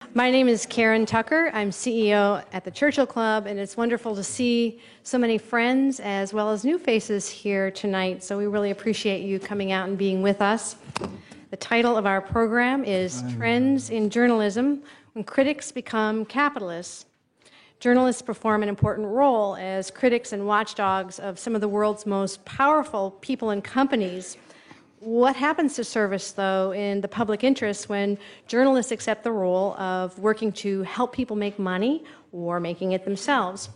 My name is Karen Tucker. I'm CEO at the Churchill Club, and it's wonderful to see so many friends as well as new faces here tonight. So we really appreciate you coming out and being with us. The title of our program is Trends in Journalism When Critics Become Capitalists. Journalists perform an important role as critics and watchdogs of some of the world's most powerful people and companies. What happens to service, though, in the public interest when journalists accept the role of working to help people make money or making it themselves?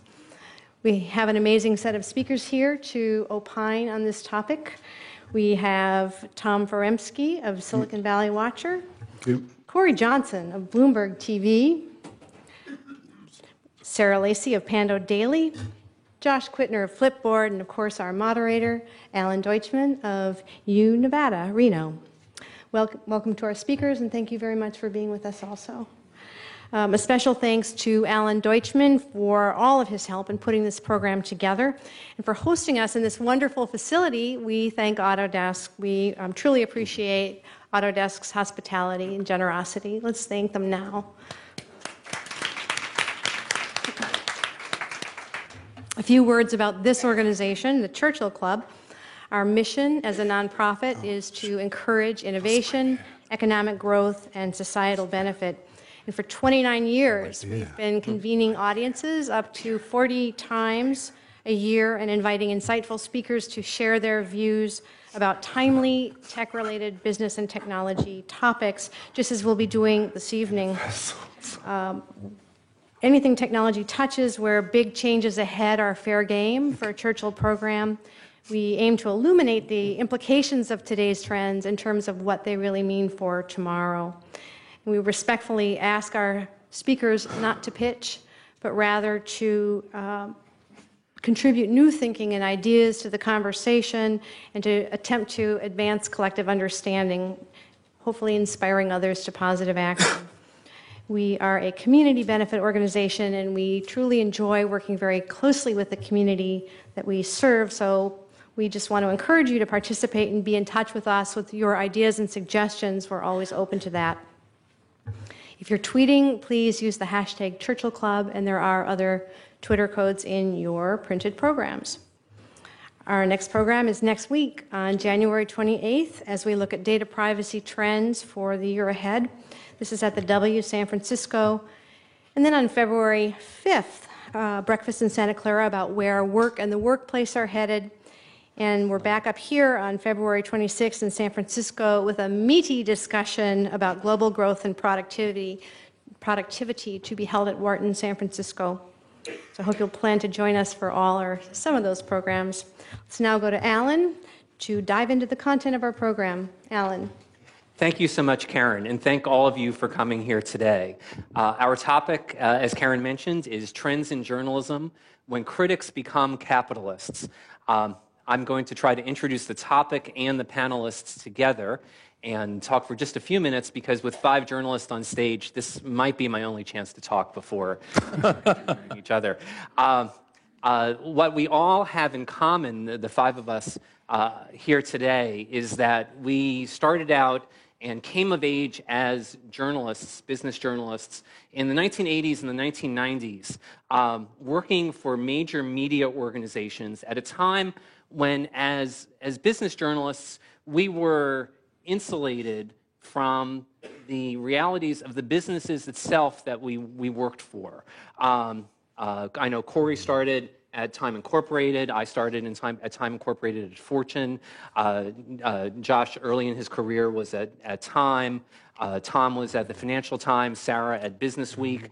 We have an amazing set of speakers here to opine on this topic. We have Tom Foremski of Silicon Valley Watcher, Corey Johnson of Bloomberg TV, Sarah Lacey of Pando Daily, Josh Quittner of Flipboard, and of course our moderator, Alan Deutschman of Nevada, Reno. Welcome to our speakers, and thank you very much for being with us also. A special thanks to Alan Deutschman for all of his help in putting this program together and for hosting us in this wonderful facility. We thank Autodesk. We truly appreciate Autodesk's hospitality and generosity. Let's thank them now. A few words about this organization, the Churchill Club. Our mission as a nonprofit is to encourage innovation, economic growth, and societal benefit. And for 29 years, we've been convening audiences up to 40 times a year and inviting insightful speakers to share their views about timely tech-related business and technology topics, just as we'll be doing this evening. Anything technology touches where big changes ahead are fair game for a Churchill program. We aim to illuminate the implications of today's trends in terms of what they really mean for tomorrow. We respectfully ask our speakers not to pitch, but rather to contribute new thinking and ideas to the conversation and to attempt to advance collective understanding, hopefully inspiring others to positive action. We are a community benefit organization, and we truly enjoy working very closely with the community that we serve. So we just want to encourage you to participate and be in touch with us with your ideas and suggestions. We're always open to that. If you're tweeting, please use the hashtag Churchill Club, and there are other Twitter codes in your printed programs. Our next program is next week on January 28th as we look at data privacy trends for the year ahead. This is at the W San Francisco. And then on February 5th, breakfast in Santa Clara about where work and the workplace are headed. And we're back up here on February 26th in San Francisco with a meaty discussion about global growth and productivity to be held at Wharton, San Francisco. So I hope you'll plan to join us for all or some of those programs. Let's now go to Alan to dive into the content of our program. Alan. Thank you so much, Karen, and thank all of you for coming here today. Our topic, as Karen mentioned, is Trends in Journalism When Critics Become Capitalists. I'm going to try to introduce the topic and the panelists together and talk for just a few minutes because with 5 journalists on stage, this might be my only chance to talk before each other. What we all have in common, the 5 of us here today, is that we started out and came of age as journalists, business journalists, in the 1980s and the 1990s, working for major media organizations at a time when, as business journalists, we were insulated from the realities of the businesses itself that we worked for. I know Corey started at Time Incorporated. I started at Time Incorporated at Fortune. Josh, early in his career, was at Time. Tom was at the Financial Times. Sarah at Business Week.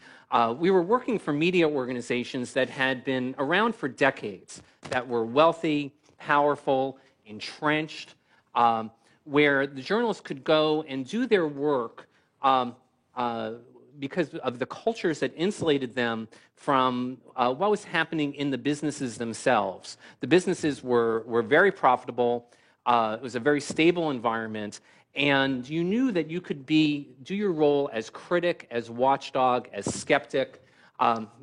We were working for media organizations that had been around for decades, that were wealthy, powerful, entrenched, where the journalists could go and do their work because of the cultures that insulated them from what was happening in the businesses themselves. The businesses were very profitable. It was a very stable environment. And you knew that you could do your role as critic, as watchdog, as skeptic.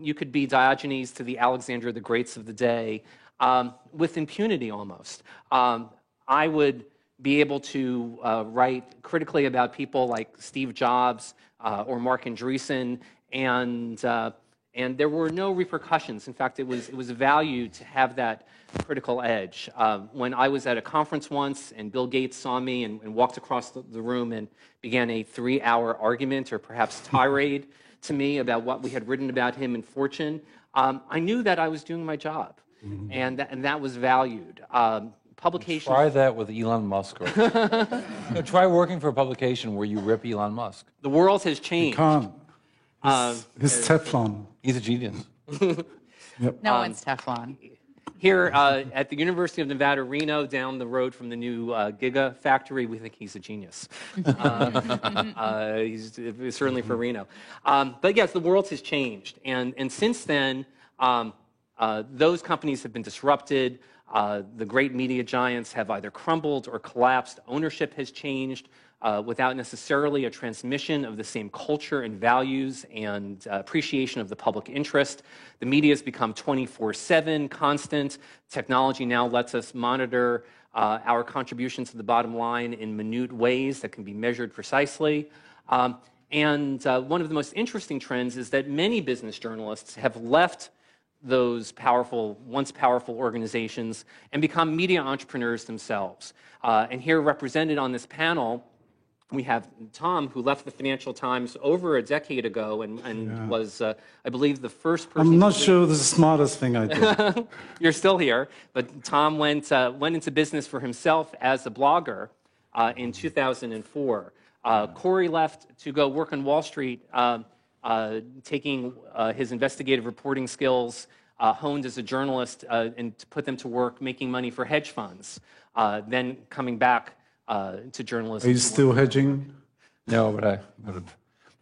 You could be Diogenes to the Alexander the Greats of the day with impunity almost. I would be able to write critically about people like Steve Jobs or Mark Andreessen, and there were no repercussions. In fact, it was valued to have that critical edge. When I was at a conference once and Bill Gates saw me and walked across the room and began a 3-hour argument or perhaps tirade to me about what we had written about him in Fortune, I knew that I was doing my job, and that was valued. Publications. Try that with Elon Musk. Try working for a publication where you rip Elon Musk. The world has changed. You can't. He's Teflon. He's a genius. Yep. No one's Teflon. Here at the University of Nevada, Reno, down the road from the new Giga factory, we think he's a genius. He's certainly for Reno. But yes, the world has changed. And since then, those companies have been disrupted. The great media giants have either crumbled or collapsed. Ownership has changed without necessarily a transmission of the same culture and values and appreciation of the public interest. The media has become 24/7, constant. Technology now lets us monitor our contributions to the bottom line in minute ways that can be measured precisely. And one of the most interesting trends is that many business journalists have left those once powerful organizations and become media entrepreneurs themselves. And here represented on this panel, we have Tom, who left the Financial Times over a decade ago and was, I believe, the first person. I'm not sure it was the smartest thing I did. You're still here, but Tom went into business for himself as a blogger in 2004. Corey left to go work on Wall Street, taking his investigative reporting skills honed as a journalist and to put them to work making money for hedge funds, then coming back to journalism. Are you still hedging? No, but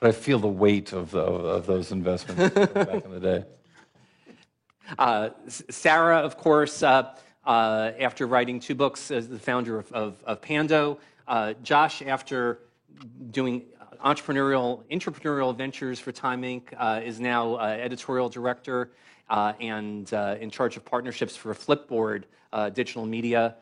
I feel the weight of those investments back in the day. Sarah, of course, after writing 2 books as the founder of Pando. Josh, after doing entrepreneurial ventures for Time Inc., is now editorial director and in charge of partnerships for Flipboard, digital media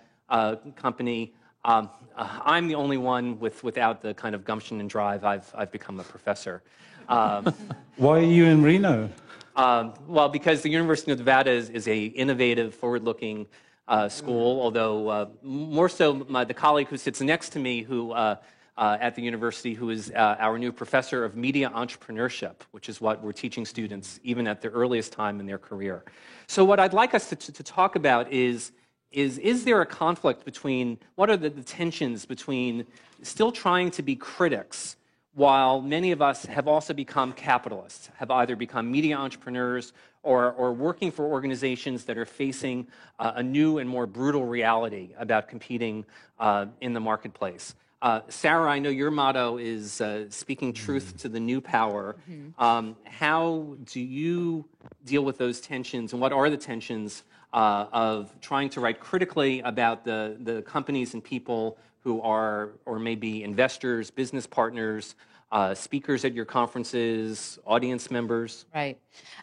company. I'm the only one without the kind of gumption and drive. I've become a professor. Why are you in Reno? Well, because the University of Nevada is a innovative, forward-looking school, although more so the colleague who sits next to me who at the university, who is our new professor of media entrepreneurship, which is what we're teaching students even at the earliest time in their career. So what I'd like us to talk about is there a conflict between, what are the tensions between still trying to be critics while many of us have also become capitalists, have either become media entrepreneurs or working for organizations that are facing a new and more brutal reality about competing in the marketplace. Sarah, I know your motto is speaking truth to the new power. How do you deal with those tensions, and what are the tensions of trying to write critically about the companies and people who are, or maybe investors, business partners, speakers at your conferences, audience members? Right.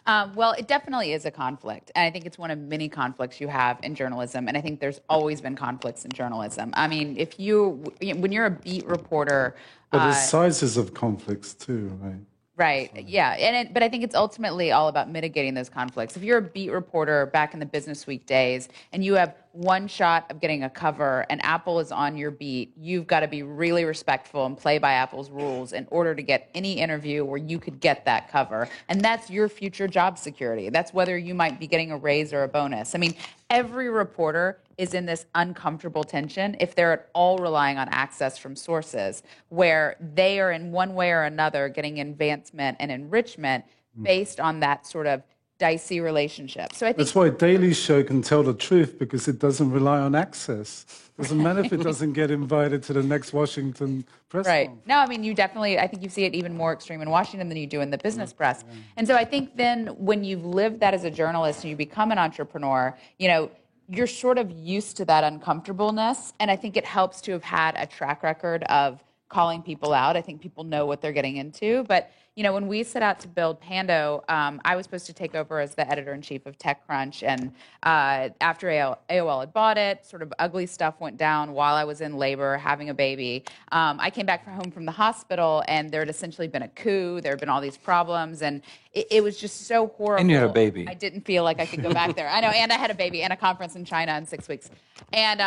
Well, it definitely is a conflict. And I think it's one of many conflicts you have in journalism. And I think there's always been conflicts in journalism. I mean, when you're a beat reporter. But there's sizes of conflicts too, right? Right. Yeah. But I think it's ultimately all about mitigating those conflicts. If you're a beat reporter back in the Business Week days and you have one shot of getting a cover and Apple is on your beat, you've got to be really respectful and play by Apple's rules in order to get any interview where you could get that cover. And that's your future job security. That's whether you might be getting a raise or a bonus. I mean, every reporter is in this uncomfortable tension if they're at all relying on access from sources where they are in one way or another getting advancement and enrichment based on that sort of dicey relationship. So I think that's why Daily Show can tell the truth, because it doesn't rely on access. Doesn't matter if it doesn't get invited to the next Washington press conference. No, I mean, I think you see it even more extreme in Washington than you do in the business press. And so I think then when you've lived that as a journalist and you become an entrepreneur, you're sort of used to that uncomfortableness. And I think it helps to have had a track record of calling people out. I think people know what they're getting into. But, you know, when we set out to build Pando, I was supposed to take over as the editor-in-chief of TechCrunch. And after AOL had bought it, sort of ugly stuff went down while I was in labor, having a baby. I came back home from the hospital, and there had essentially been a coup. There had been all these problems, and it was just so horrible. And you had a baby. I didn't feel like I could go back there. I know, and I had a baby and a conference in China in 6 weeks. And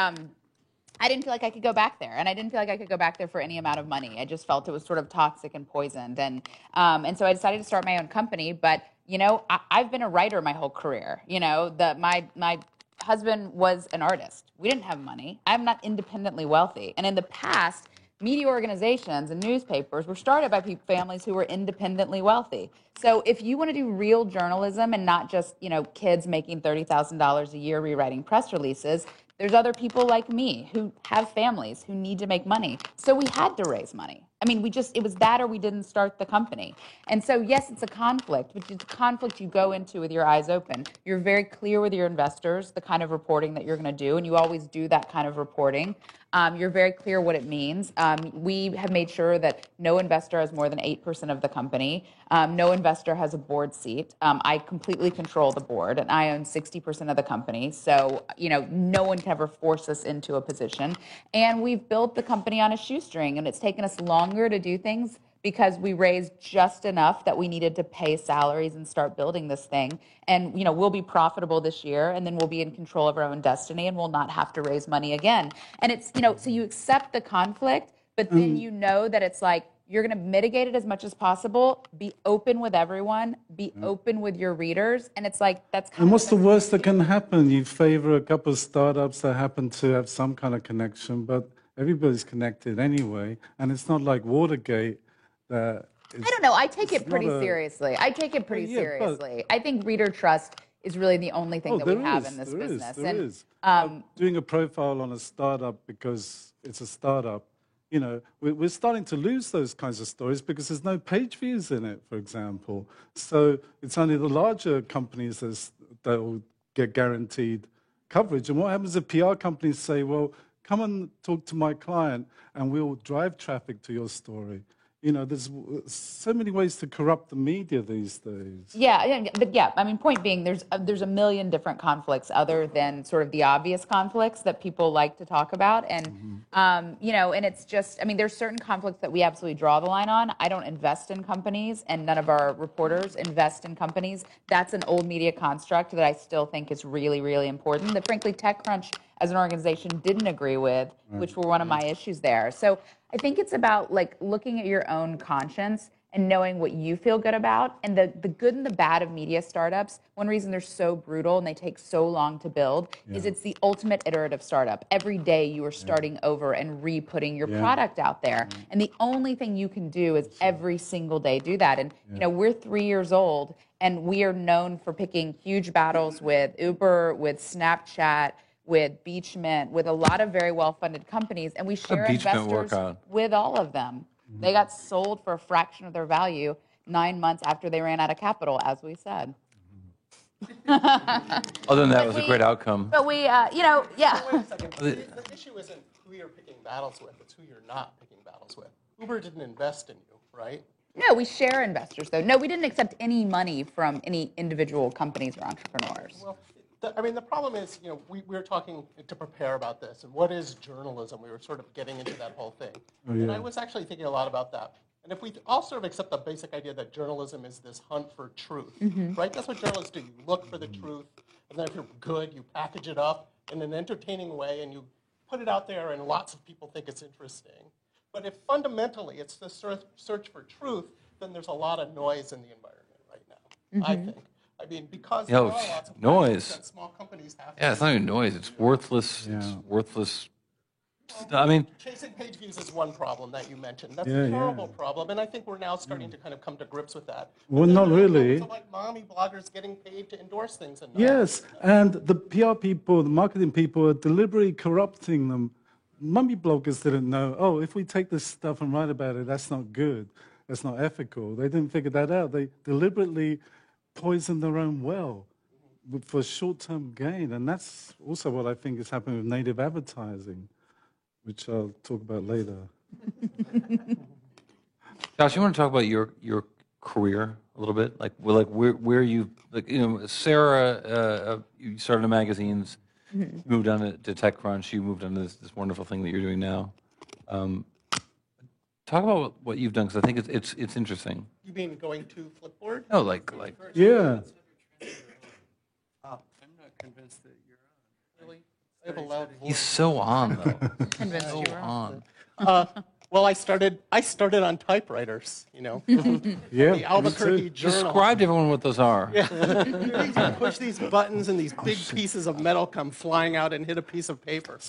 I didn't feel like I could go back there, and I didn't feel like I could go back there for any amount of money. I just felt it was sort of toxic and poisoned, and so I decided to start my own company. But you know, I've been a writer my whole career. You know, my husband was an artist. We didn't have money. I'm not independently wealthy, and in the past, media organizations and newspapers were started by families who were independently wealthy. So if you want to do real journalism and not just, you know, kids making $30,000 a year rewriting press releases, there's other people like me who have families who need to make money. So we had to raise money. I mean, it was that or we didn't start the company. And so, yes, it's a conflict, but it's a conflict you go into with your eyes open. You're very clear with your investors, the kind of reporting that you're going to do, and you always do that kind of reporting. You're very clear what it means. We have made sure that no investor has more than 8% of the company. No investor has a board seat. I completely control the board, and I own 60% of the company. So, you know, no one can ever force us into a position. And we've built the company on a shoestring, and it's taken us longer to do things because we raised just enough that we needed to pay salaries and start building this thing. And, you know, we'll be profitable this year, and then we'll be in control of our own destiny, and we'll not have to raise money again. And it's, you know, so you accept the conflict, but then you know that it's like, you're going to mitigate it as much as possible, be open with everyone, be open with your readers, and it's like, that's kind And of what's the worst that can happen? You favor a couple of startups that happen to have some kind of connection, but everybody's connected anyway. And it's not like Watergate that is, I don't know. I take it pretty not a- seriously. I take it pretty Well, yeah, but- seriously. I think reader trust is really the only thing that we have in this business. There And is. I'm doing a profile on a startup because it's a startup. You know, we're starting to lose those kinds of stories because there's no page views in it, for example. So it's only the larger companies that will get guaranteed coverage. And what happens if PR companies say, well, come and talk to my client and we'll drive traffic to your story? You know, there's so many ways to corrupt the media these days. yeah, but yeah, I mean, point being, there's a million different conflicts other than sort of the obvious conflicts that people like to talk about. And, you know, and it's just, I mean, there's certain conflicts that we absolutely draw the line on. I don't invest in companies, and none of our reporters invest in companies. That's an old media construct that I still think is really, really important, that frankly TechCrunch as an organization didn't agree with, which were one of my issues there. So I think it's about like looking at your own conscience and knowing what you feel good about. And the good and the bad of media startups, one reason they're so brutal and they take so long to build is it's the ultimate iterative startup. Every day you are starting over and re-putting your product out there. And the only thing you can do is every single day do that. And you know, we're 3 years old, and we are known for picking huge battles with Uber, with Snapchat, with Beachmint, with a lot of very well-funded companies, and we share Beachmint work investors out? with all of them. They got sold for a fraction of their value 9 months after they ran out of capital, as we said. Other than that, it was a great outcome. But we, you know, yeah. Wait a second. The issue isn't who you're picking battles with, it's who you're not picking battles with. Uber didn't invest in you, right? No, we share investors, though. No, we didn't accept any money from any individual companies or entrepreneurs. Well, I mean, the problem is, you know, we were talking to prepare about this, and what is journalism? We were sort of getting into that whole thing. And I was actually thinking a lot about that. And if we all sort of accept the basic idea that journalism is this hunt for truth, right? That's what journalists do. You look for the truth, and then if you're good, you package it up in an entertaining way, and you put it out there, and lots of people think it's interesting. But if fundamentally it's the search for truth, then there's a lot of noise in the environment right now, I think. I mean, because there are lots of noise. that small companies have. Yeah, it's not even noise. It's worthless. It's worthless. I mean, Chasing page views is one problem that you mentioned. That's Yeah, a terrible yeah. problem, and I think we're now starting to kind of come to grips with that. Well, But then not there are really. problems of, like mommy bloggers getting paid to endorse things and not. Yes, and the PR people, the marketing people are deliberately corrupting them. Mummy bloggers didn't know, oh, if we take this stuff and write about it, that's not good. That's not ethical. They didn't figure that out. They deliberately poisoned their own well for short-term gain. And that's also what I think is happening with native advertising, which I'll talk about later. Josh, you want to talk about your career a little bit, like where you Sarah, you started in magazines, you moved on to TechCrunch, you moved on to this wonderful thing that you're doing now. Talk about what you've done because I think it's interesting. You mean going to Flipboard? No, like Yeah. I'm not convinced that you're on. Really? I have a loud voice. he's so on though. Convinced So you were on. on. Well, I started on typewriters, Yeah. the me Albuquerque too. Journal. Describe to everyone what those are. You push these buttons and these big pieces of metal come flying out and hit a piece of paper.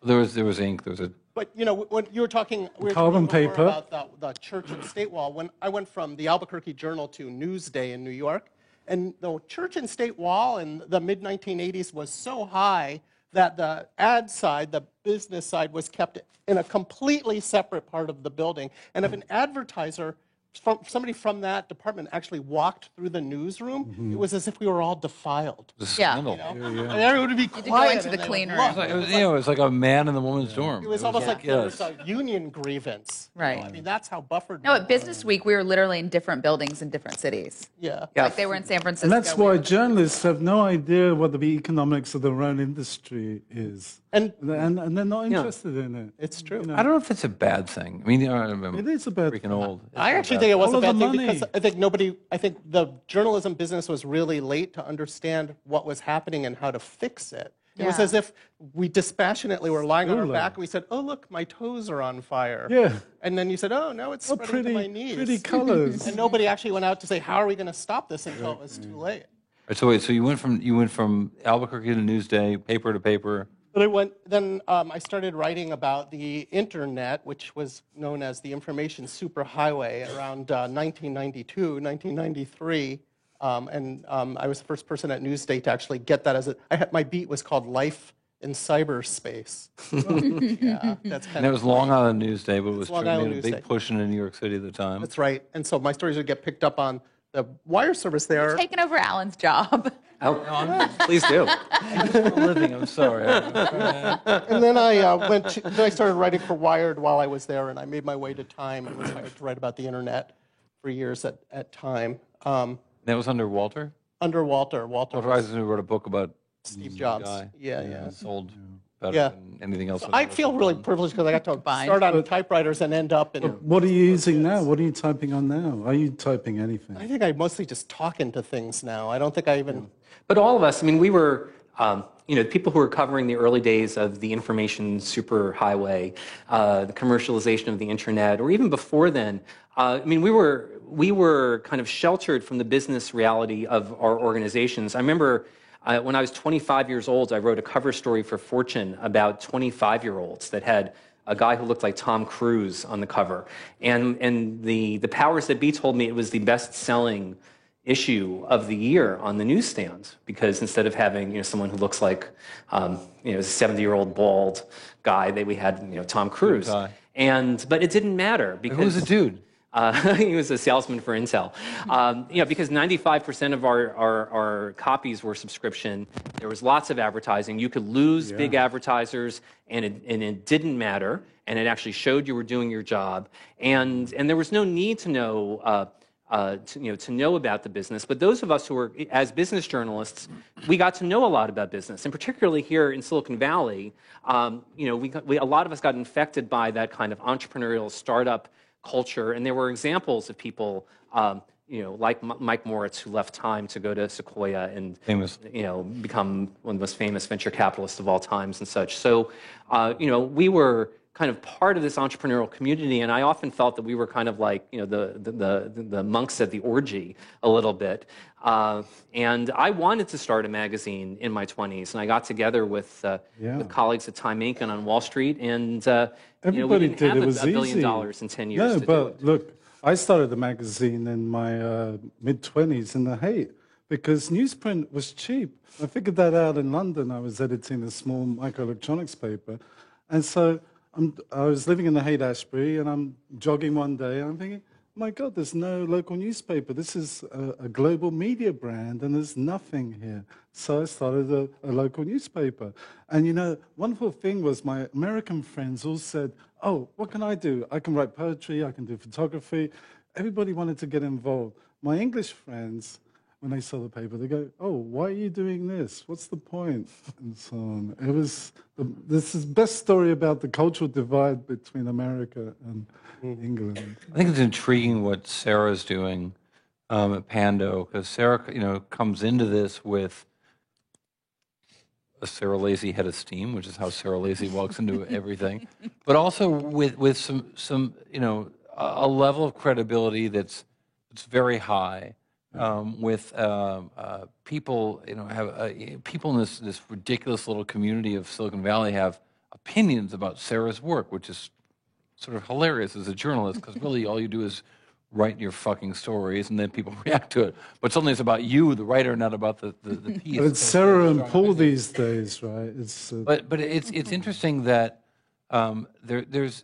There was ink. There was a But when you were talking, we were Carbon talking before paper. about the church and state wall. When I went from the Albuquerque Journal to Newsday in New York, and the church and state wall in the mid 1980s was so high that the ad side, the business side, was kept in a completely separate part of the building. And if an advertiser, somebody from that department actually walked through the newsroom, it was as if we were all defiled. It was a Yeah. scandal. And everyone would be quiet. to go into and the they would clean look. room. It was like a man in the woman's dorm. It was almost like there was yes. a union grievance. Right. I mean, that's how buffered. No, we at Business Week, we were literally in different buildings in different cities. Yeah. Yeah. Like they were in San Francisco. And that's we why were- journalists have no idea what the economics of their own industry is. And And they're not interested in it. it's true. I don't know if it's a bad thing. I mean, I'm It is a bad freaking thing. old. I actually think it was All a of the bad thing money. because I think the journalism business was really late to understand what was happening and how to fix it. It was Yeah. as if we dispassionately were lying on our Hulu. back and we said, oh, look, my toes are on fire. Yeah. And then you said, oh, no, it's Oh, spreading to my knees. pretty colors. And nobody actually went out to say, how are we going to stop this until it was too late? Right, so wait, so you went from Albuquerque to Newsday, paper to paper. But I started writing about the internet, which was known as the information superhighway around 1992, 1993. I was the first person at Newsday to actually get that my beat was called Life in Cyberspace. Yeah, that's And kind that of, was Long Island Newsday, but it was Long made Island a big Newsday. push into New York City at the time. that's right. And so my stories would get picked up on the wire service there. Taking over Alan's job. Oh, please do. For a living, I'm sorry. And then I started writing for Wired while I was there, and I made my way to Time and was hired to write about the internet for years at Time. That was under Walter? Under Walter. Walter Walter was Isaacson who wrote a book about Steve the Jobs. guy. Yeah. Sold better Yeah. than anything else. I feel really privileged because I got to Combined. start on typewriters and end up in. What are you using now? What are you typing on now? Are you typing anything? I think I mostly just talk into things now. I don't think I even. But all of us, I mean, we were, people who were covering the early days of the information superhighway, the commercialization of the internet, or even before then. We were kind of sheltered from the business reality of our organizations. I remember when I was 25 years old, I wrote a cover story for Fortune about 25-year-olds that had a guy who looked like Tom Cruise on the cover. And the powers that be told me it was the best-selling issue of the year on the newsstands because instead of having someone who looks like a 70-year-old bald guy, we had Tom Cruise. But it didn't matter because Who was the dude? he was a salesman for Intel. Because 95% of our copies were subscription. There was lots of advertising. You could lose big advertisers, and it didn't matter. And it actually showed you were doing your job. And there was no need to know. To know about the business, but those of us who were as business journalists, we got to know a lot about business, and particularly here in Silicon Valley, a lot of us got infected by that kind of entrepreneurial startup culture, and there were examples of people, like Mike Moritz, who left Time to go to Sequoia and become one of the most famous venture capitalists of all times and such. So, we were kind of part of this entrepreneurial community, and I often felt that we were kind of like the monks at the orgy a little bit. And I wanted to start a magazine in my 20s, and I got together with colleagues at Time Inc. and on Wall Street, and we Everybody didn't did. have It was $1 billion easy. in 10 years No, to but do it. look, I started the magazine in my mid-20s in the Haight because newsprint was cheap. I figured that out in London. I was editing a small microelectronics paper. And so I was living in the Haight-Ashbury, and I'm jogging one day, and I'm thinking, my God, there's no local newspaper. This is a global media brand, and there's nothing here. So I started a local newspaper. And, wonderful thing was my American friends all said, oh, what can I do? I can write poetry, I can do photography. Everybody wanted to get involved. My English friends, when they saw the paper, they go, oh, why are you doing this? What's the point? And so on. It was, this is the best story about the cultural divide between America and England. I think it's intriguing what Sarah's doing at Pando, because Sarah, comes into this with a Sarah Lacy head of steam, which is how Sarah Lacy walks into everything, but also with some a level of credibility that's very high. With people, have people in this ridiculous little community of Silicon Valley have opinions about Sarah's work, which is sort of hilarious as a journalist, because really all you do is write your fucking stories and then people react to it. But suddenly it's about you, the writer, not about the piece. But it's Sarah and Paul these days, right? It's but it's interesting that there's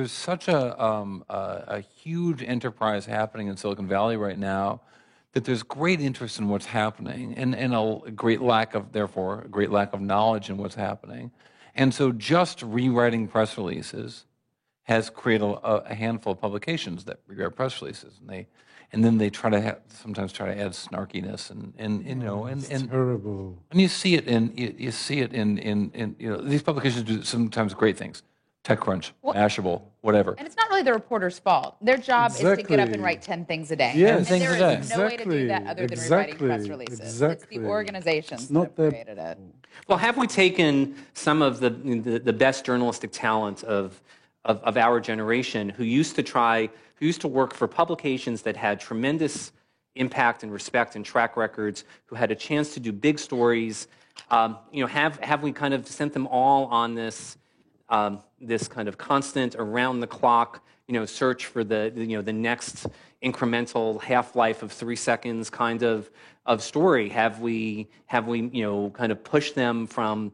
such a huge enterprise happening in Silicon Valley right now that there's great interest in what's happening and a great lack of knowledge in what's happening. And so just rewriting press releases has created a handful of publications that rewrite press releases, and then they sometimes try to add snarkiness and terrible. And you see it in these publications do sometimes great things. TechCrunch, Mashable, whatever. And it's not really the reporter's fault. Their job is to get up and write 10 things a day. Yes. And there 10 is things no way to do that other than rewriting press releases. It's the organizations that have created it. Well, have we taken some of the best journalistic talent of our generation who used to work for publications that had tremendous impact and respect and track records, who had a chance to do big stories? Have we kind of sent them all on this kind of constant, around the clock, search for the next incremental half-life of 3 seconds kind of story? Have we kind of pushed them from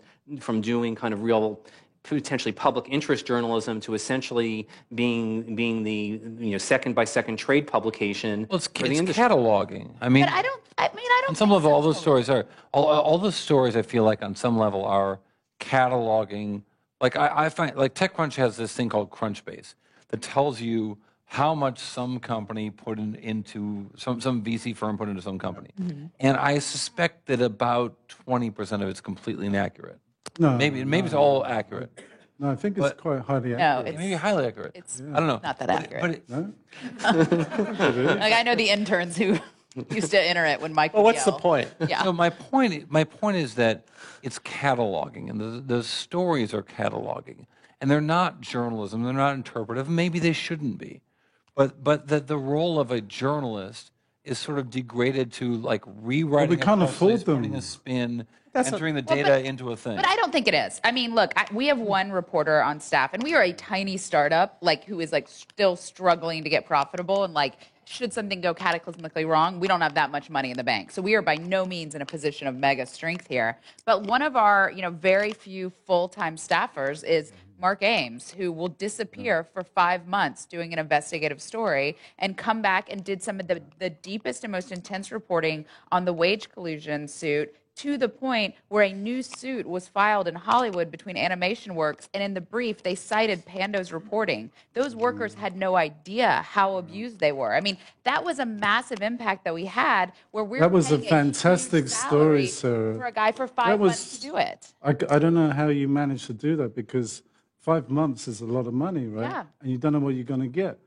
doing kind of real, potentially public interest journalism to essentially being the second by second trade publication? Well, it's for the industry? cataloging. I mean, But I don't on some level, all those stories are all those stories. I feel like on some level are cataloging. Like I find, like TechCrunch has this thing called Crunchbase that tells you how much some company put into some VC firm put into some company, and I suspect that about 20% of it's completely inaccurate. No, maybe it's all accurate. No, I think it's quite highly No, accurate. Maybe highly accurate. It's I don't know. not that accurate. But Like, I know the interns who used to enter it when Mike Well, would what's the yell. point? Yeah. So my point is that it's cataloging, and the stories are cataloging, and they're not journalism. They're not interpretive. Maybe they shouldn't be, but the role of a journalist is sort of degraded to like rewriting. we can't a press afford release, them. putting a spin, That's entering the Well, data into a thing. But I don't think it is. I mean, look, we have one reporter on staff, and we are a tiny startup, who is still struggling to get profitable, and should something go cataclysmically wrong, we don't have that much money in the bank. So we are by no means in a position of mega strength here. But one of our, very few full-time staffers is Mark Ames, who will disappear for 5 months doing an investigative story and come back and did some of the deepest and most intense reporting on the wage collusion suit, to the point where a new suit was filed in Hollywood between Animation Works, and in the brief, they cited Pando's reporting. Those workers had no idea how abused they were. I mean, that was a massive impact that we had, where we're That was a paying fantastic huge story, salary Sarah. for a guy for 5 months to do it. I don't know how you managed to do that, because 5 months is a lot of money, right? Yeah. And you don't know what you're going to get.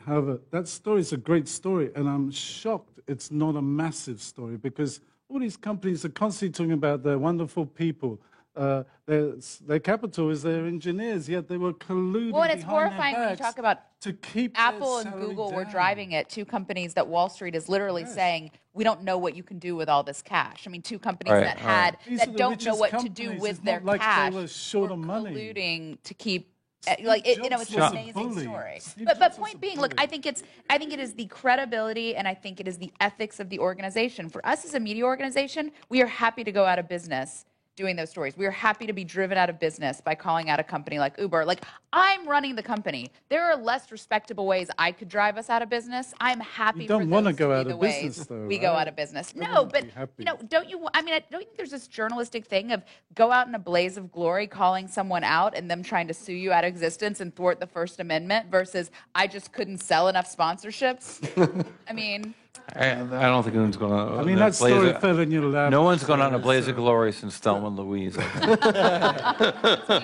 However, that story is a great story, and I'm shocked it's not a massive story, because all these companies are constantly talking about their wonderful people. Their capital is their engineers, yet they were colluding. Well, and it's behind their horrifying when you backs talk about to keep Apple their and salary Google were down. driving it, two companies that Wall Street is literally saying, we don't know what you can do with all this cash. I mean, two companies Right, that These are that the don't know richest what to do companies. with It's their not like they cash. were short were of money. colluding to keep. Steve It's Jobs an was a amazing bully. story. Steve But Jobs was point a being, look, bully. I think it is the credibility, and I think it is the ethics of the organization. For us as a media organization, we are happy to go out of business doing those stories. We are happy to be driven out of business by calling out a company like Uber. Like, I'm running the company. There are less respectable ways I could drive us out of business. I'm happy You don't for wanna those go to be out the of ways business, though, we go right? out of business. I No, wouldn't but be happy. don't you? I mean, don't you think there's this journalistic thing of go out in a blaze of glory, calling someone out, and them trying to sue you out of existence and thwart the First Amendment versus I just couldn't sell enough sponsorships? I mean. I don't think anyone's going to. I mean, that story fell in your lap. No one's gone on a blaze of glory since Thelma and Louise. I think.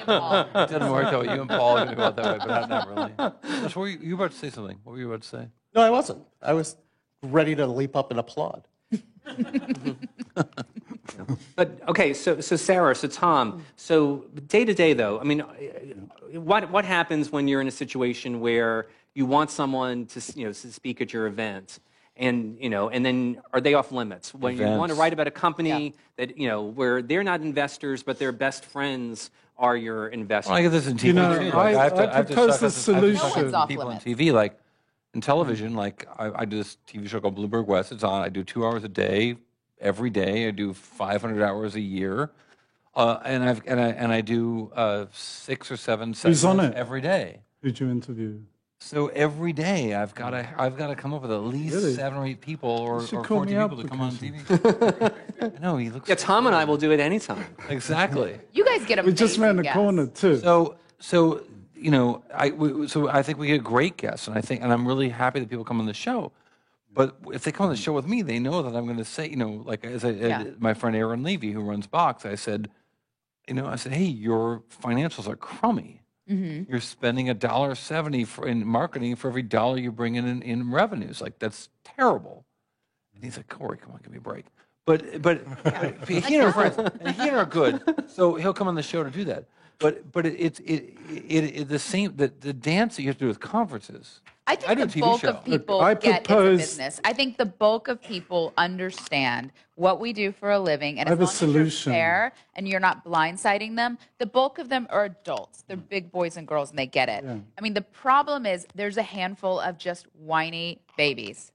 It doesn't work out. You and Paul are going to go out that way, but not really. Josh, you were about to say something. What were you about to say? No, I wasn't. I was ready to leap up and applaud. But okay, so Sarah, so Tom, so day to day though, I mean, what happens when you're in a situation where you want someone to to speak at your event, and and then are they off limits when you want to write about a company that where they're not investors but their best friends are your investors? Well, I get this in TV too. I have to propose suck a solution. No one's off people on limits. TV, like in television, like I do this TV show called Bloomberg West. It's on. I do 2 hours a day, every day. I do 500 hours a year, and I do 6 or 7 Who's on segments it? every day. Who'd you interview? So every day I've got to come up with at least Really? 7 or 8 people or should call 14 me up people to come on because- TV. I know he looks. Yeah, Tom and I will do it anytime. Exactly. You guys get We just ran the amazing corner guests. too. So I think we get great guests, and I'm really happy that people come on the show. But if they come on the show with me, they know that I'm going to say, like my friend Aaron Levy, who runs Box, I said, hey, your financials are crummy. Mm-hmm. You're spending $1.70 in marketing for every dollar you bring in revenues. Like, that's terrible. And he's like, Corey, come on, give me a break. But he and our friends, and he and I are good. So he'll come on the show to do that. But it's the same. The dance that you have to do with conferences. I do a think the TV bulk show. of people I get it's a propose- business. I think the bulk of people understand what we do for a living, and I as have a long as solution. you're fair and you're not blindsiding them, the bulk of them are adults. They're big boys and girls, and they get it. Yeah. I mean, the problem is there's a handful of just whiny babies,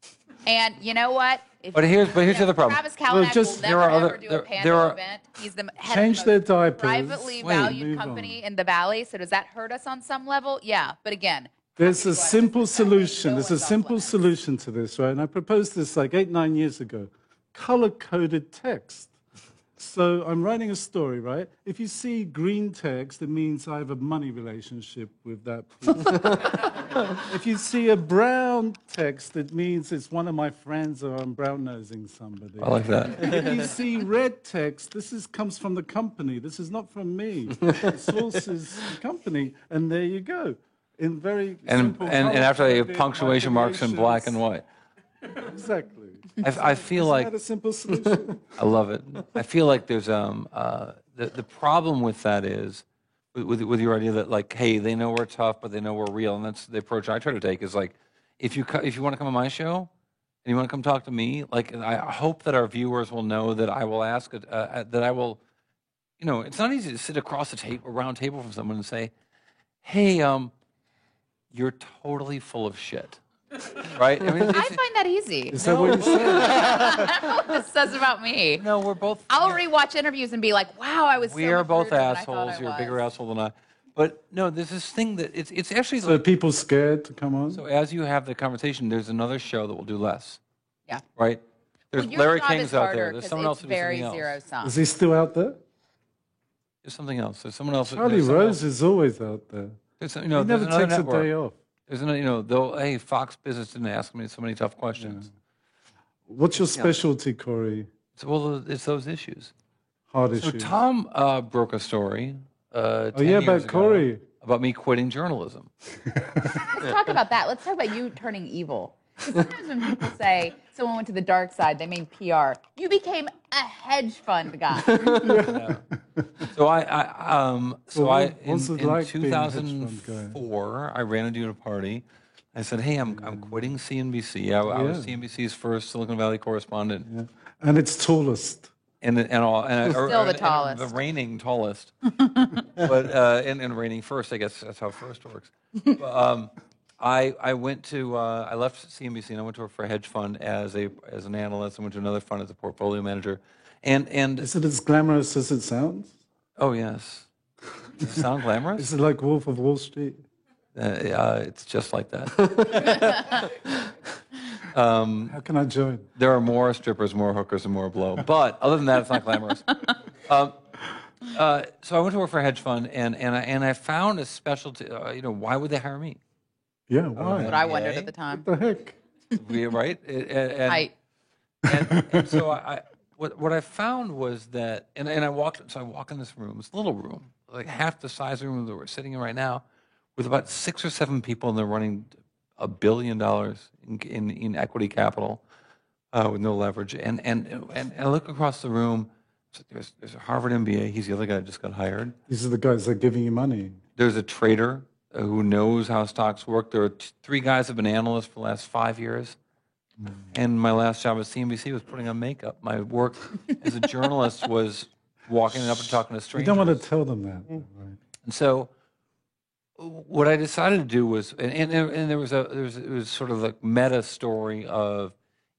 and you know what? If But here's the other problem. Travis Kalanick just- will there never are ever other- do there- a Pando there are- event. He's the head Change of the their most diapers. privately Wait. valued Move company in the Valley. So does that hurt us on some level? Yeah, but again. There's a simple solution. No There's a one's off simple limits. solution to this, right? And I proposed this like 8-9 years ago. Color-coded text. So I'm writing a story, right? If you see green text, it means I have a money relationship with that person. If you see a brown text, it means it's one of my friends or I'm brown-nosing somebody. I like that. If you see red text, comes from the company. This is not from me. The source is the company, and there you go. In very And simple after they have color-coded punctuation marks in black and white. Exactly. I feel Isn't like that a simple solution? I love it. I feel like there's the problem with that is with your idea that like, hey, they know we're tough, but they know we're real, and that's the approach I try to take. Is like, if you want to come on my show and you want to come talk to me, like, I hope that our viewers will know that I will ask that I will. It's not easy to sit across a round table from someone and say, hey, you're totally full of shit. Right? I mean, I find that easy. Is that what you said? I don't know what this says about me. no, we're both. I'll rewatch interviews and be like, wow, I was We so are much both ruder than I thought assholes. I You're a was. bigger asshole than I. But no, there's this thing that it's actually So are people scared to come on? so as you have the conversation, there's another show that will do less. Yeah. Right? There's Well, your Larry job King's is out harder there. There's 'cause someone else it's who does very something else. zero sum. Is he still out there? There's something else. There's someone else. Charlie there's someone Rose is always out there. else. There's, He there's never another takes a network. day off. There's another, hey, Fox Business didn't ask me so many tough questions. What's your specialty, Corey? So, well, it's those issues. Hard So issues. Tom broke a story. 10 yeah, years about ago Corey. About me quitting journalism. Let's talk about that. Let's talk about you turning evil. 'Cause sometimes when people say someone went to the dark side, they mean PR. You became a hedge fund guy. So what's it in like being a hedge fund guy? 2004, I ran into a party. I said, "Hey, I'm quitting CNBC. I was Yeah. CNBC's first Silicon Valley correspondent, And it's tallest. and Still the tallest. the reigning tallest, but and reigning first. I guess that's how first works. I went to I left CNBC and I went to work for a hedge fund as an analyst. I went to another fund as a portfolio manager, and Is it as glamorous as it sounds? oh yes, does it sound glamorous? Is it like Wolf of Wall Street? It's just like that. How can I join? There are more strippers, more hookers, and more blow. But other than that, it's not glamorous. So I went to work for a hedge fund, and I found a specialty. Why would they hire me? Yeah, why? What I wondered at the time. What the heck? Right? Height. And so what I found was that, and I walk in this room, this little room, like half the size of the room that we're sitting in right now, with about 6 or 7 people, and they're running $1 billion in equity capital with no leverage. And I look across the room. There's a Harvard MBA. He's the other guy that just got hired. These are the guys that are giving you money. There's a trader who knows how stocks work. There are 3 guys who have been analysts for the last 5 years. And my last job at CNBC was putting on makeup. My work as a journalist was walking up and talking to You strangers. don't want to tell them that. Right. And so what I decided to do was, and there was it was sort of like meta story of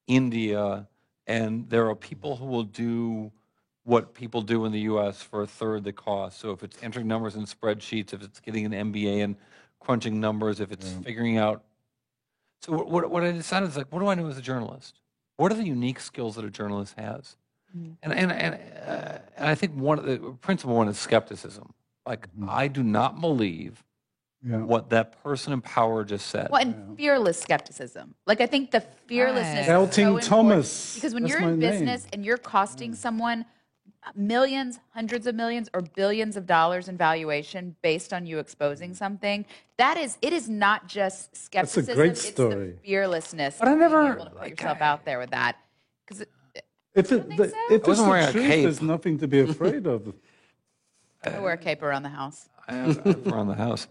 India, and there are people who will do what people do in the U.S. for a third the cost. So if it's entering numbers in spreadsheets, if it's getting an MBA and crunching numbers, if it's figuring out. So what I decided is like, what do I do as a journalist? What are the unique skills that a journalist has? And I think the principal one is skepticism. Like I do not believe what that person in power just said. Well, and fearless skepticism. Like I think the fearlessness is so Elton important. Thomas. Because when That's you're my in business name. and you're costing someone millions, hundreds of millions, or billions of dollars in valuation based on you exposing something, it is not just skepticism. great it's story. the fearlessness. But I of being never- able to put yourself out there with that. Because If it's wasn't wearing the a truth, cape. there's nothing to be afraid of. I wear a cape around the house. I have around the house.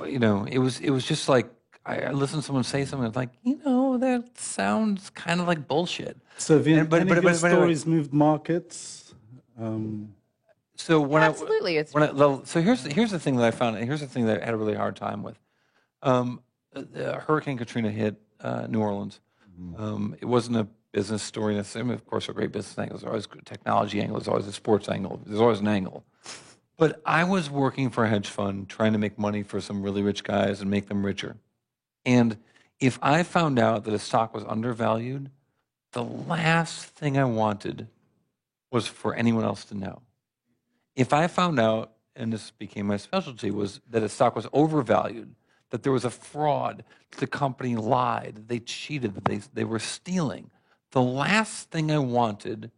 It was just like I listened to someone say something. It's like, that sounds kind of like bullshit. So have you, And- but- any but- of your but- but anyway. stories moved markets? So when Absolutely, it's so here's the thing that I found. And here's the thing that I had a really hard time with. Hurricane Katrina hit New Orleans. It wasn't a business story necessarily. I mean, of course, there are great business angles. There's always a technology angle. There's always a sports angle. There's always an angle. But I was working for a hedge fund, trying to make money for some really rich guys and make them richer. And if I found out that a stock was undervalued, the last thing I wanted was for anyone else to know. If I found out, and this became my specialty, was that a stock was overvalued, that there was a fraud, that the company lied, that they cheated, that they were stealing, the last thing I wanted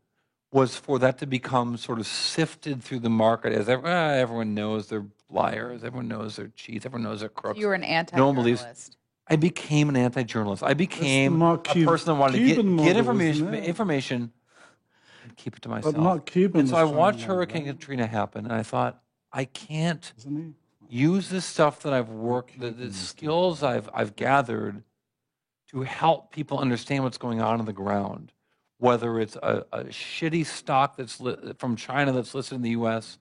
was for that to become sort of sifted through the market as everyone knows they're liars, everyone knows they're cheats, everyone knows they're crooks. you were an No one believes. anti-journalist. I became an anti-journalist. I became Mark a person that wanted to Cuban get model, isn't information and keep it to myself. Mark Cuban and so was I trying watched that, Hurricane right? Katrina happen, and I thought, I can't Isn't he? use the stuff that I've worked, the skills I've gathered to help people understand what's going on the ground, whether it's a shitty stock that's from China that's listed in the U.S.,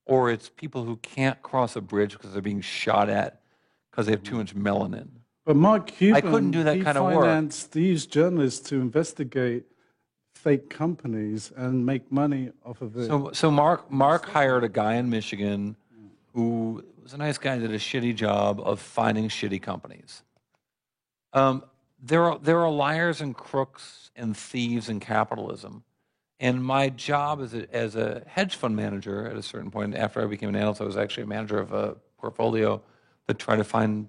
or it's people who can't cross a bridge because they're being shot at because they have too much melanin. But Mark Cuban, couldn't do that he kind of work. financed these journalists to investigate fake companies and make money off of it. So Mark hired a guy in Michigan who was a nice guy, did a shitty job of finding shitty companies. There are liars and crooks and thieves in capitalism. And my job as a hedge fund manager at a certain point, after I became an analyst, I was actually a manager of a portfolio that tried to find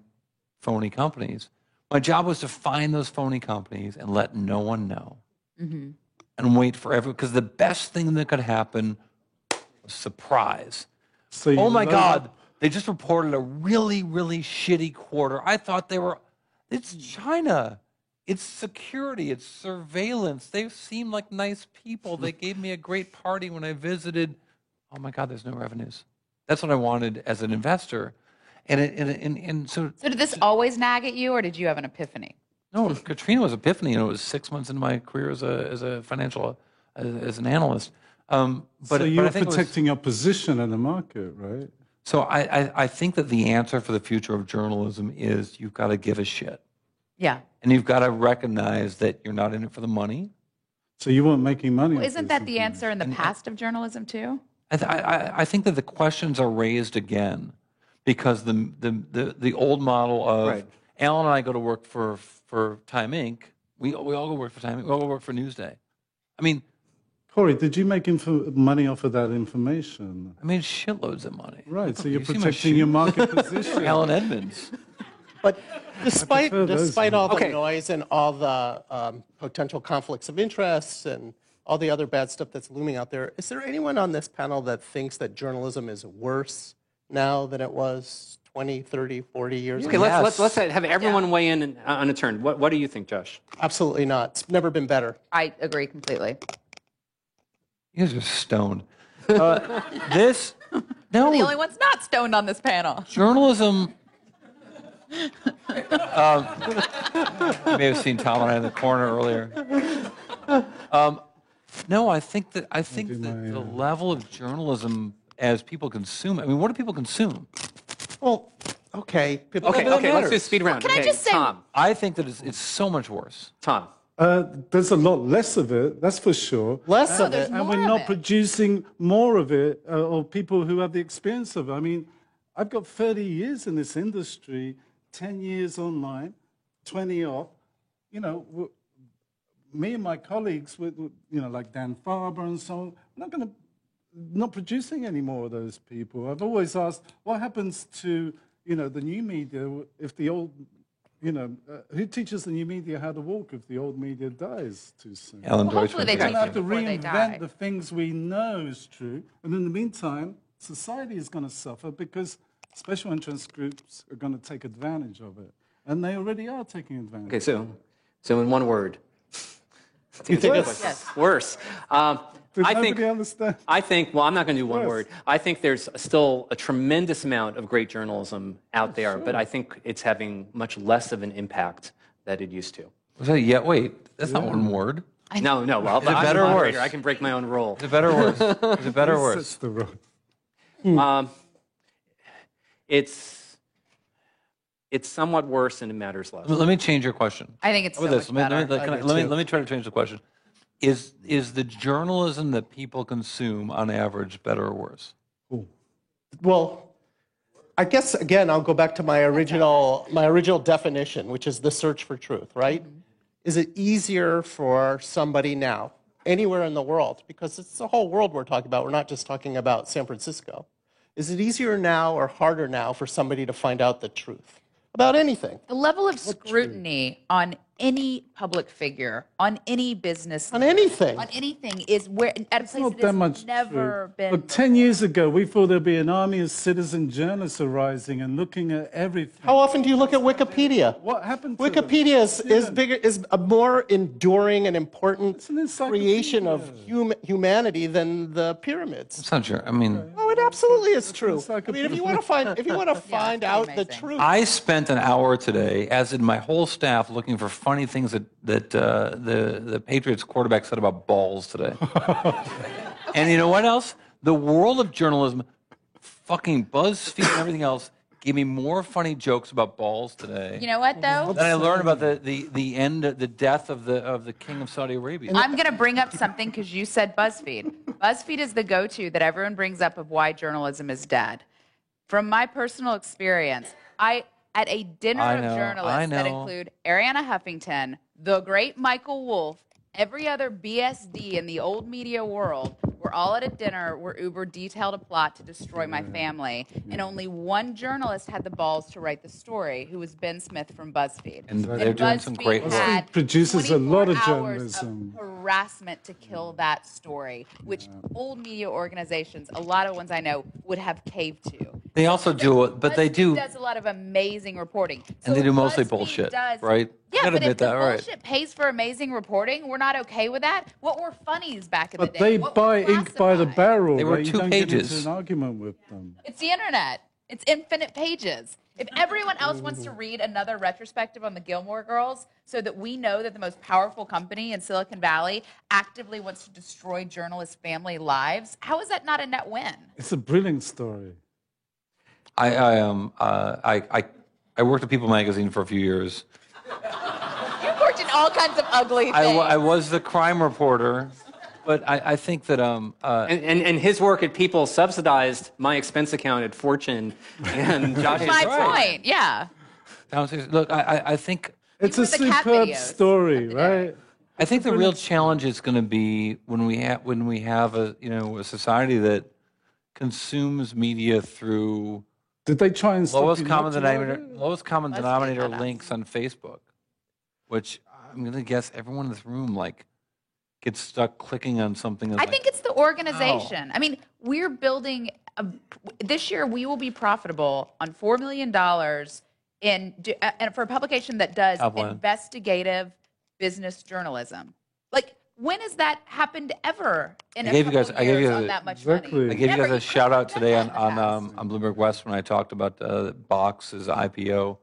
phony companies. My job was to find those phony companies and let no one know. And wait forever, because the best thing that could happen was surprise. So you Oh my load God, up- they just reported a really, really shitty quarter. I thought it's China. It's security. It's surveillance. They seem like nice people. They gave me a great party when I visited. Oh my God, there's no revenues. That's what I wanted as an investor. And so, So did this always nag at you, or did you have an epiphany? no, Katrina was epiphany, and it was 6 months into my career as a financial, as an analyst. so you but were I think it was- protecting your position in the market, right? So I think that the answer for the future of journalism is you've got to give a shit. Yeah. And you've got to recognize that you're not in it for the money. So you weren't making money. Well, off isn't this that the answer in the past of journalism too? I think that the questions are raised again because the old model of Right. Alan and I go to work for Time Inc. We all go work for Time Inc. We all go work for Newsday. I mean, Corey, did you make money off of that information? I made shitloads of money. Right, so you're You see my protecting your shoes? market position. Alan Edmonds. But despite prefer those all the Okay. noise and all the potential conflicts of interests and all the other bad stuff that's looming out there, is there anyone on this panel that thinks that journalism is worse now than it was 20, 30, 40 years Okay, ago? let's have everyone weigh in on a turn. What do you think, Josh? Absolutely not. It's never been better. I agree completely. You guys are stoned. This no The only one's not stoned on this panel. journalism. You may have seen Tom and I in the corner earlier. No, I think that the level of journalism as people consume. I mean, what do people consume? Well, okay. People, Okay, that let's do matters. speed round. Can I Okay, just say- Tom? I think that it's so much worse. Tom. There's a lot less of it, that's for sure. Less of there's it. more And we're of not it. producing more of it, or people who have the experience of it. I mean, I've got 30 years in this industry, 10 years online, 20 off. You know, me and my colleagues, like Dan Farber and so on, not producing any more of those people. I've always asked, what happens to, the new media if the old, who teaches the new media how to walk if the old media dies too soon? Ellen Deutsch. hopefully they was We're teach going to have to before they die. reinvent the things we know is true. And in the meantime, society is going to suffer because special interest groups are going to take advantage of it. And they already are taking advantage. Okay, so in one word. You think it's Yes. Worse. Does I nobody think. understand? Well, I'm not going to do one Yes. word. I think there's still a tremendous amount of great journalism out there, but I think it's having much less of an impact than it used to. Was that yet? Wait, that's not one word. No, well, it I'm better the or moderator. worse? I can break my own rule. Is it better or worse? Is it better or That's worse? the road. It's somewhat worse and it matters less. Let me change your question. I think it's How so about much this? Let me, better. let me try to change the question. Is the journalism that people consume on average better or worse? Well, I guess again I'll go back to my original definition, which is the search for truth, right? Is it easier for somebody now, anywhere in the world, because it's the whole world we're talking about, we're not just talking about San Francisco. Is it easier now or harder now for somebody to find out the truth about anything? The level of scrutiny on any public figure, on any business, On anything. on anything is where at a place Not that that has much never true. been. Look, 10 years ago, we thought there'd be an army of citizen journalists arising and looking at everything. How often do you look at Wikipedia? What happened to them? Wikipedia is a more enduring and important It's an encyclopedia. creation of humanity than the pyramids. It's not true. I mean, Oh, it absolutely is true. I encyclopedia. mean, if you want to find it's out the amazing. truth, I spent an hour today, as did my whole staff, looking for funny things that the Patriots quarterback said about balls today. And you know what else? The world of journalism, fucking BuzzFeed and everything else, gave me more funny jokes about balls today. You know what though? Then I learned about the death of the king of Saudi Arabia. I'm going to bring up something because you said BuzzFeed. BuzzFeed is the go-to that everyone brings up of why journalism is dead. From my personal experience, at a dinner I of know, journalists that include Ariana Huffington, the great Michael Wolff, every other BSD in the old media world, we're all at a dinner where Uber detailed a plot to destroy my family, and only one journalist had the balls to write the story, who was Ben Smith from BuzzFeed. And they're doing some great work. Had BuzzFeed produces a lot of 24 hours journalism. of harassment to kill that story, which old media organizations, a lot of ones I know, would have caved to. They also do it, but they BuzzFeed do, does a lot of amazing reporting. and So they do if mostly BuzzFeed bullshit, does- right? You Yeah, gotta but if admit the that, right? bullshit pays for amazing reporting, we're not okay with that. What were funnies back in the But day? they What buy was ink by the classified? barrel. They were right? You 2 don't get pages. into an argument with them. It's the internet. It's infinite pages. If everyone else wants to read another retrospective on the Gilmore Girls so that we know that the most powerful company in Silicon Valley actively wants to destroy journalists' family lives, how is that not a net win? It's a brilliant story. I worked at People Magazine for a few years. You've worked in all kinds of ugly things. I was the crime reporter, but I think that And his work at People subsidized my expense account at Fortune and Josh's. My point, yeah. look, I think It's a were the cat superb videos story, of the day. right? I think the real challenge is going to be when we have a society that consumes media through Did they try and stop lowest you common not to denominator order? denominator that. links on Facebook, which I'm going to guess everyone in this room gets stuck clicking on something. I think it's the organization. I mean, we're building. This year, we will be profitable on $4 million and for a publication that does Top line. investigative business journalism. Like, when has that happened ever in I a gave you couple guys- I gave years you on the- that much Exactly. money? I gave you Never. guys a shout out couldn't today have done that in the past. on Bloomberg West when I talked about Box's IPO,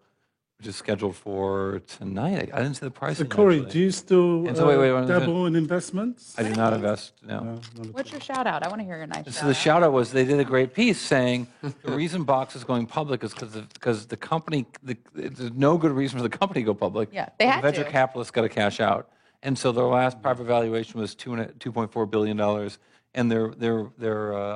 which is scheduled for tonight. I didn't see the price. So, Corey, do you still And so wait, dabble in investments? I do not invest. No. No, not at What's your shout out? I want to hear your nice So shout the out. shout out was they did a great piece saying the reason Box is going public is because the company there's no good reason for the company to go public. Yeah, they The had venture to. capitalists got to cash out, and so their last private valuation was $2.4 billion, and their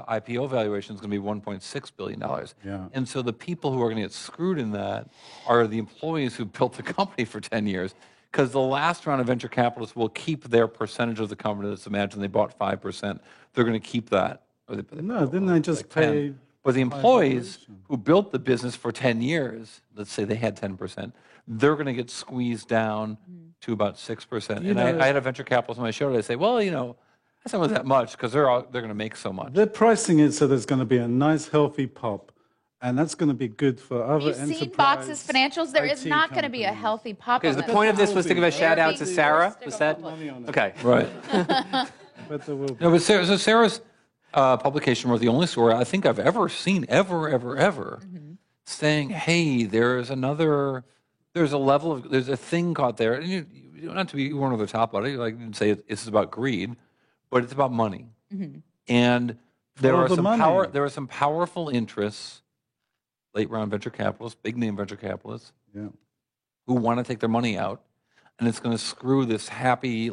IPO valuation is going to be $1.6 billion. Yeah. And so the people who are going to get screwed in that are the employees who built the company for 10 years. Because the last round of venture capitalists will keep their percentage of the company. Let's imagine they bought 5%. They're going to keep that. Or No, didn't they just 10. pay? But the employees who built the business for 10 years, let's say they had 10%, they're going to get squeezed down to about 6%. And know- I had a venture capitalist on my show today say, well, that's not that much because they're going to make so much. They're pricing it so there's going to be a nice, healthy pop, and that's going to be good for other You've enterprise. seen Box's financials. There is IT not going to be a companies. healthy pop. Because on the this. point of this was to give a shout out to being Sarah. forced to Was go that public. Money on it. okay? Right. But there will be. No, but Sarah's publication wrote the only story I think I've ever seen, ever, saying, hey, there's a thing caught there. And you not to be one over the top about it, like you didn't say it's about greed, but it's about money. And there Follow are the money. there are some powerful interests, late round venture capitalists, big name venture capitalists, Yeah. who want to take their money out, and it's going to screw this happy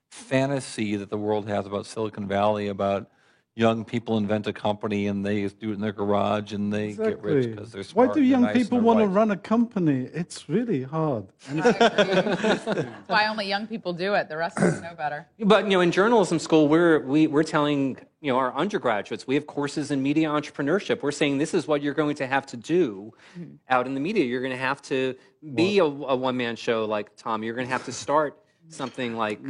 fantasy that the world has about Silicon Valley, about young people invent a company and they do it in their garage and they get rich because they're smart. Why do and they're young nice and people they're want to white. run a company? It's really hard. That's why only young people do it. The rest of us know better. But in journalism school, we're telling our undergraduates we have courses in media entrepreneurship. We're saying this is what you're going to have to do out in the media. You're going to have to be a one-man show like Tom. You're going to have to start something like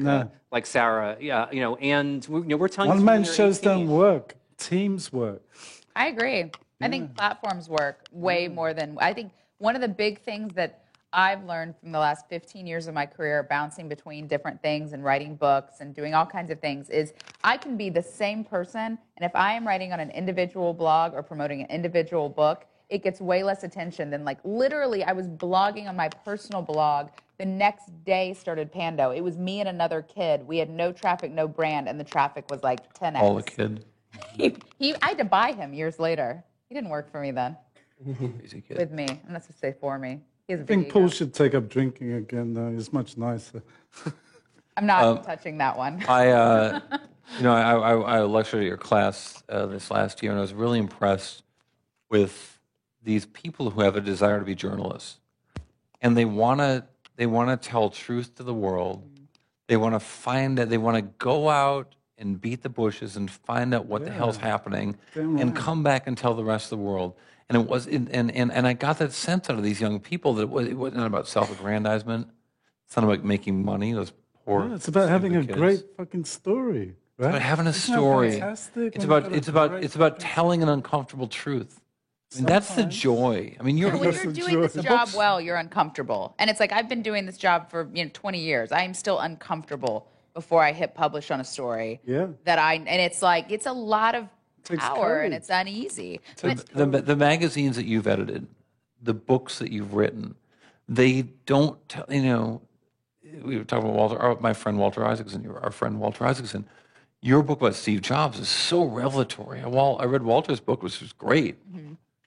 Sarah. Yeah, and we're telling you One-man when you're shows 18. don't work. Teams work. I agree. I think platforms work way more than I think. One of the big things that I've learned from the last 15 years of my career, bouncing between different things and writing books and doing all kinds of things, is I can be the same person, and if I am writing on an individual blog or promoting an individual book, it gets way less attention than literally I was blogging on my personal blog. The next day started Pando. It was me and another kid. We had no traffic, no brand, and the traffic was 10x. All the kid. I had to buy him years later. He didn't work for me then. Crazy kid. With me. I'm not supposed to say for me. He has a I big think Paul ego. should take up drinking again, though. It's much nicer. I'm not touching that one. I lectured at your class this last year, and I was really impressed with these people who have a desire to be journalists, and they want to tell truth to the world. They want to find it. They want to go out and beat the bushes and find out what the hell's happening, Damn and right. come back and tell the rest of the world. And it was, and I got that sense out of these young people that it wasn't about self-aggrandizement. It's not about making money. Those poor. Yeah, it's about having a stupid kids. great fucking story, right? About having a Isn't that story. fantastic? It's When about you've got a great it's about fucking- telling an uncomfortable truth. I mean, that's the Sometimes. joy. I mean, When That's you're the doing joy. this The job books- well, you're uncomfortable. And it's I've been doing this job for 20 years. I am still uncomfortable before I hit publish on a story. Yeah. And it's it's a lot of Takes power and courage. it's uneasy. So But the magazines that you've edited, the books that you've written, they don't tell. We were talking about my friend Walter Isaacson. Our friend Walter Isaacson. Your book about Steve Jobs is so revelatory. I read Walter's book, which was great.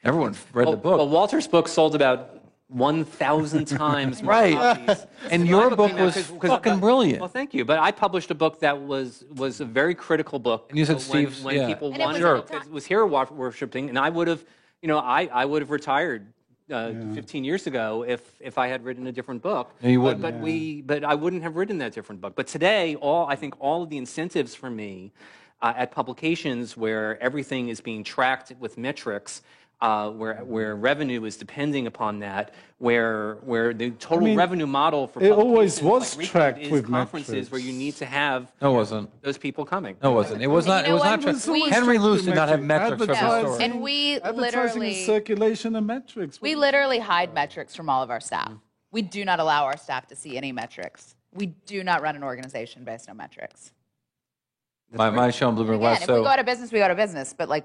Everyone read the book. Well, Walter's book sold about 1,000 times more Right. copies. And your book was fucking brilliant. Well, thank you. But I published a book that was a very critical book. And you said when, Steve's- when yeah. people And it wanted was to, it was hero worshiping, and I would have, I would have retired 15 years ago if I had written a different book. No, you wouldn't. But I wouldn't have written that different book. But today, I think all of the incentives for me at publications where everything is being tracked with metrics, where revenue is depending upon that, where the total revenue model for it always publications was like Recode tracked is with conferences metrics. where you need to have No, it wasn't. those people coming. No, it wasn't. It was not. you It know was what? not true. It was always Henry Luce did not have Metrics. metrics for the story. And we Advertising literally- and circulation and metrics. We literally hide metrics from all of our staff. We do not allow our staff to see any metrics. We do not run an organization based on metrics. My show on Bloomberg Again, West. if we go out of business, we go out of business. But like,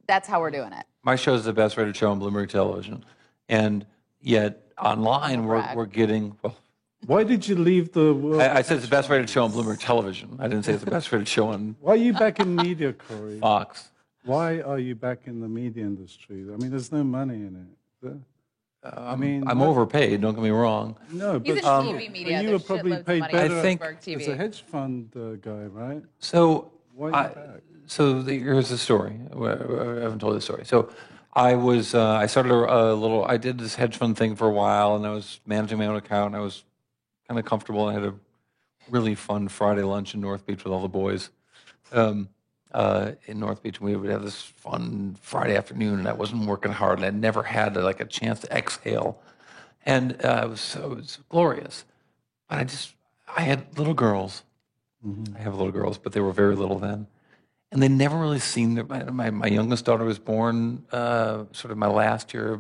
that's how we're doing it. My show is the best rated show on Bloomberg Television, and yet online brag. we're getting. Well, Why did you leave the world? I said it's the best rated show on Bloomberg Television. I didn't say it's the best rated show on Why are you back in media, Corey? Fox. Why are you back in the media industry? I mean, there's no money in it. I mean, I'm overpaid. Don't get me wrong. No, He's but in TV media. and you There's were probably shitloads of paid money better on I think- Bloomberg TV. as a hedge fund guy, right? So, Why are you back? here's the story. I haven't told this story. So, I started a little. I did this hedge fund thing for a while, and I was managing my own account. And I was kind of comfortable. I had a really fun Friday lunch in North Beach with all the boys. In North Beach, and we would have this fun Friday afternoon, and I wasn't working hard, and I never had like a chance to exhale, and it was glorious. But I had little girls. I have little girls, but they were very little then, and they never really seen my youngest daughter was born sort of my last year.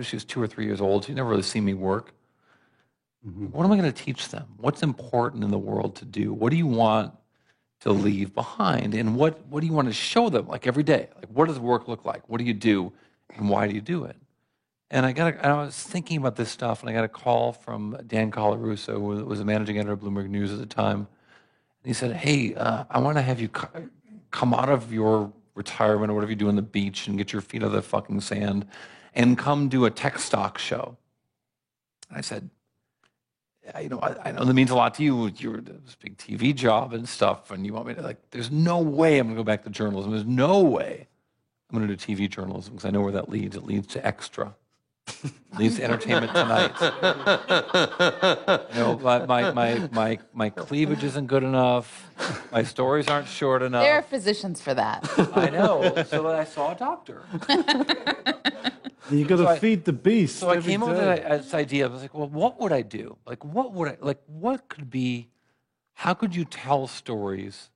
She was 2 or 3 years old. She never really seen me work. What am I going to teach them? What's important in the world to do? What do you want to leave behind, and what do you want to show them, like every day? Like, what does work look like? What do you do, and why do you do it? And I was thinking about this stuff, and I got a call from Dan Colarusso, who was the managing editor of Bloomberg News at the time. And he said, "Hey, I want to have you come out of your retirement or whatever you do on the beach and get your feet out of the fucking sand, and come do a tech stock show." And I said, I know that means a lot to you. You're this big TV job and stuff, and you want me to there's no way I'm going to go back to journalism. There's no way I'm going to do TV journalism because I know where that leads. It leads to Extra. It leads to Entertainment Tonight. My cleavage isn't good enough. My stories aren't short enough. There are physicians for that. I know. So I saw a doctor. You got to feed the beast. So I every came up with day. this idea. I was like, well, what would I do? What could be, how could you tell stories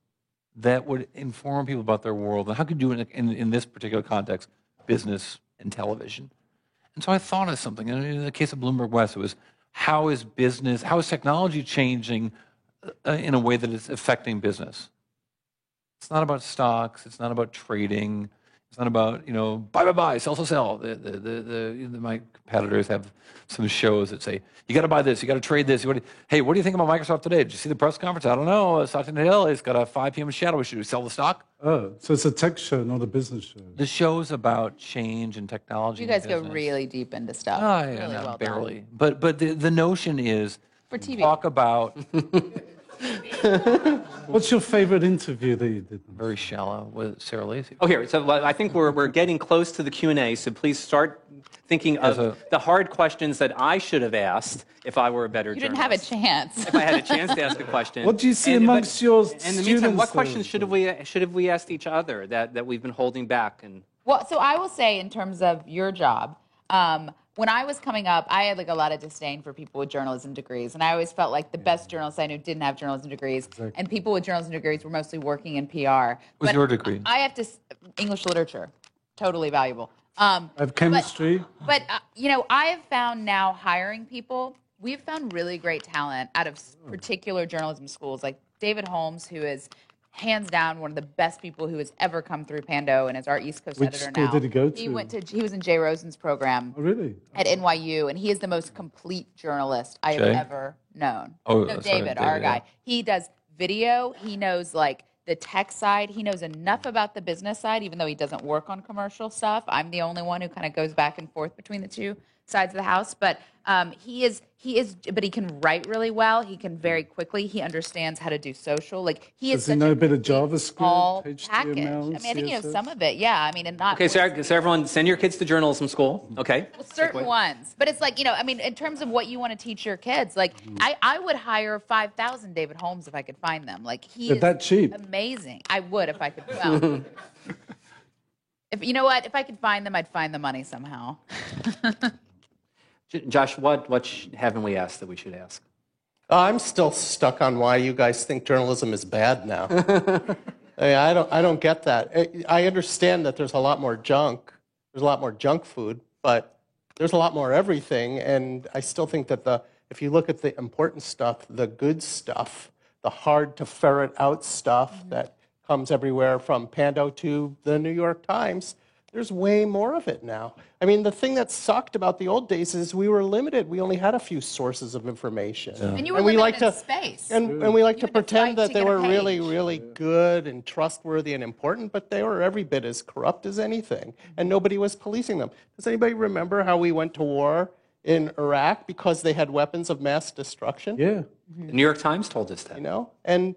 that would inform people about their world? And how could you do it in this particular context, business and television? And so I thought of something. And in the case of Bloomberg West, it was how is technology changing in a way that is affecting business? It's not about stocks. It's not about trading. It's not about, buy, sell. My competitors have some shows that say, you got to buy this, you got to trade this. Hey, what do you think about Microsoft today? Did you see the press conference? I don't know. Satya Nadella has got a 5 p.m. shadow issue. Sell the stock? Oh, so it's a tech show, not a business show. The show's about change and technology. You guys and go business. really deep into stuff. Oh, really yeah, no, well barely. done. But the notion is For TV. talk about What's your favorite interview that you did? very shallow with Sarah Lacy. Oh, here. So I think we're getting close to the Q&A. So please start thinking of the hard questions that I should have asked if I were a better You didn't journalist. have a chance. If I had a chance to ask a question. What do you see And- amongst but- your In the meantime, students what that- questions should have we asked each other that we've been holding back? And Well, so I will say in terms of your job, when I was coming up, I had a lot of disdain for people with journalism degrees. And I always felt like the best journalists I knew didn't have journalism degrees. And people with journalism degrees were mostly working in PR. What's your degree? I have to, English literature, totally valuable. I have chemistry. But I have found now hiring people, we've found really great talent out of particular journalism schools, like David Holmes, who is hands down one of the best people who has ever come through Pando and is our East Coast Which editor school now. did he go He was in Jay Rosen's program Oh, really? at NYU, and he is the most complete journalist I have Jay? ever known. Oh, no, sorry, David, our David, guy. yeah. He does video. He knows the tech side. He knows enough about the business side, even though he doesn't work on commercial stuff. I'm the only one who kind of goes back and forth between the two sides of the house. But but he can write really well. He can very quickly. He understands how to do social. Like he is Does he such know a bit of complete JavaScript, all HTML, package. I mean, I think he knows CSS? some of it. Yeah, I mean, and not Okay, so everyone, send your kids to journalism school. Okay. certain ones. But it's like, I mean, in terms of what you want to teach your kids, like I would hire 5,000 David Holmes if I could find them. Like he They're is that cheap. amazing. I would if I could. Well, if you know what, if I could find them, I'd find the money somehow. Josh, what haven't we asked that we should ask? I'm still stuck on why you guys think journalism is bad now. I don't get that. I understand that there's a lot more junk. There's a lot more junk food, but there's a lot more everything. And I still think that if you look at the important stuff, the good stuff, the hard to ferret out stuff that comes everywhere from Pando to the New York Times, there's way more of it now. I mean, the thing that sucked about the old days is we were limited. We only had a few sources of information. And you were we limited like in to, space. And we like You to had to pretend fight that to they get a were really, page. really good and trustworthy and important, but they were every bit as corrupt as anything. And nobody was policing them. Does anybody remember how we went to war in Iraq because they had weapons of mass destruction? Yeah. The New York Times told us that. And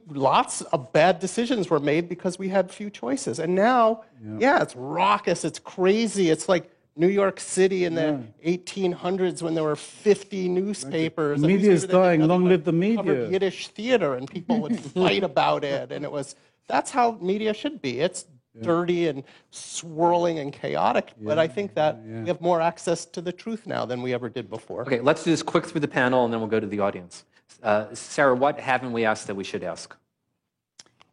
lots of bad decisions were made because we had few choices. And now, it's raucous, it's crazy. It's like New York City in the 1800s when there were 50 newspapers. The media is dying. Long live the Covered media. Yiddish theater, and people would fight about it. And that's how media should be. It's dirty and swirling and chaotic. But I think that we have more access to the truth now than we ever did before. Okay, let's do this quick through the panel, and then we'll go to the audience. Sarah, what haven't we asked that we should ask?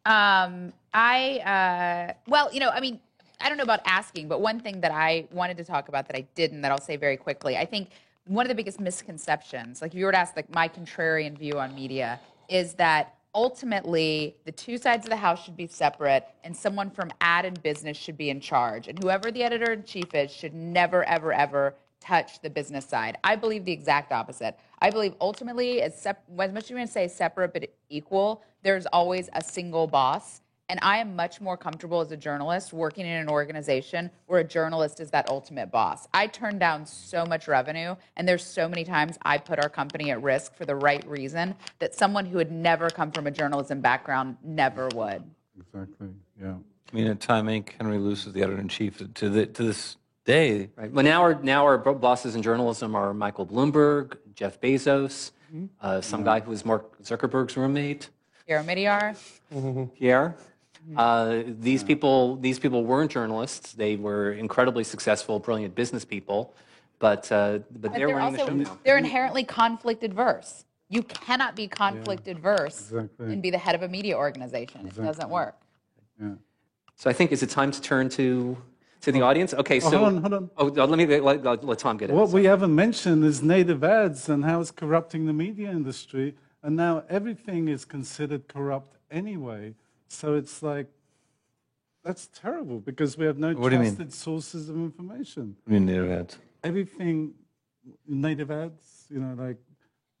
Well, I mean, I don't know about asking, but one thing that I wanted to talk about that I didn't, that I'll say very quickly, I think one of the biggest misconceptions, like if you were to ask like my contrarian view on media, is that ultimately the two sides of the house should be separate and someone from ad and business should be in charge. And whoever the editor-in-chief is should never, ever, ever touch the business side. I believe the exact opposite. I believe ultimately, as much as you're going to say separate but equal, there's always a single boss. And I am much more comfortable as a journalist working in an organization where a journalist is that ultimate boss. I turn down so much revenue, and there's so many times I put our company at risk for the right reason that someone who had never come from a journalism background never would. Exactly, yeah. I mean, at Time Inc., Henry Luce is the editor-in-chief to this day. Right. Well, now our bosses in journalism are Michael Bloomberg, Jeff Bezos, some guy who was Mark Zuckerberg's roommate, Pierre Midyar. Pierre. These people weren't journalists. They were incredibly successful, brilliant business people, but they're running the show now. They're inherently conflict adverse. You cannot be conflict adverse and be the head of a media organization. It doesn't work. Yeah. So I think, is it time to turn to the audience? Okay, so hold on. Oh, let Tom get it. What we haven't mentioned is native ads and how it's corrupting the media industry. And now everything is considered corrupt anyway. So it's like, that's terrible because we have no What do you mean? trusted sources of information. I mean, native ads. Everything, native ads, like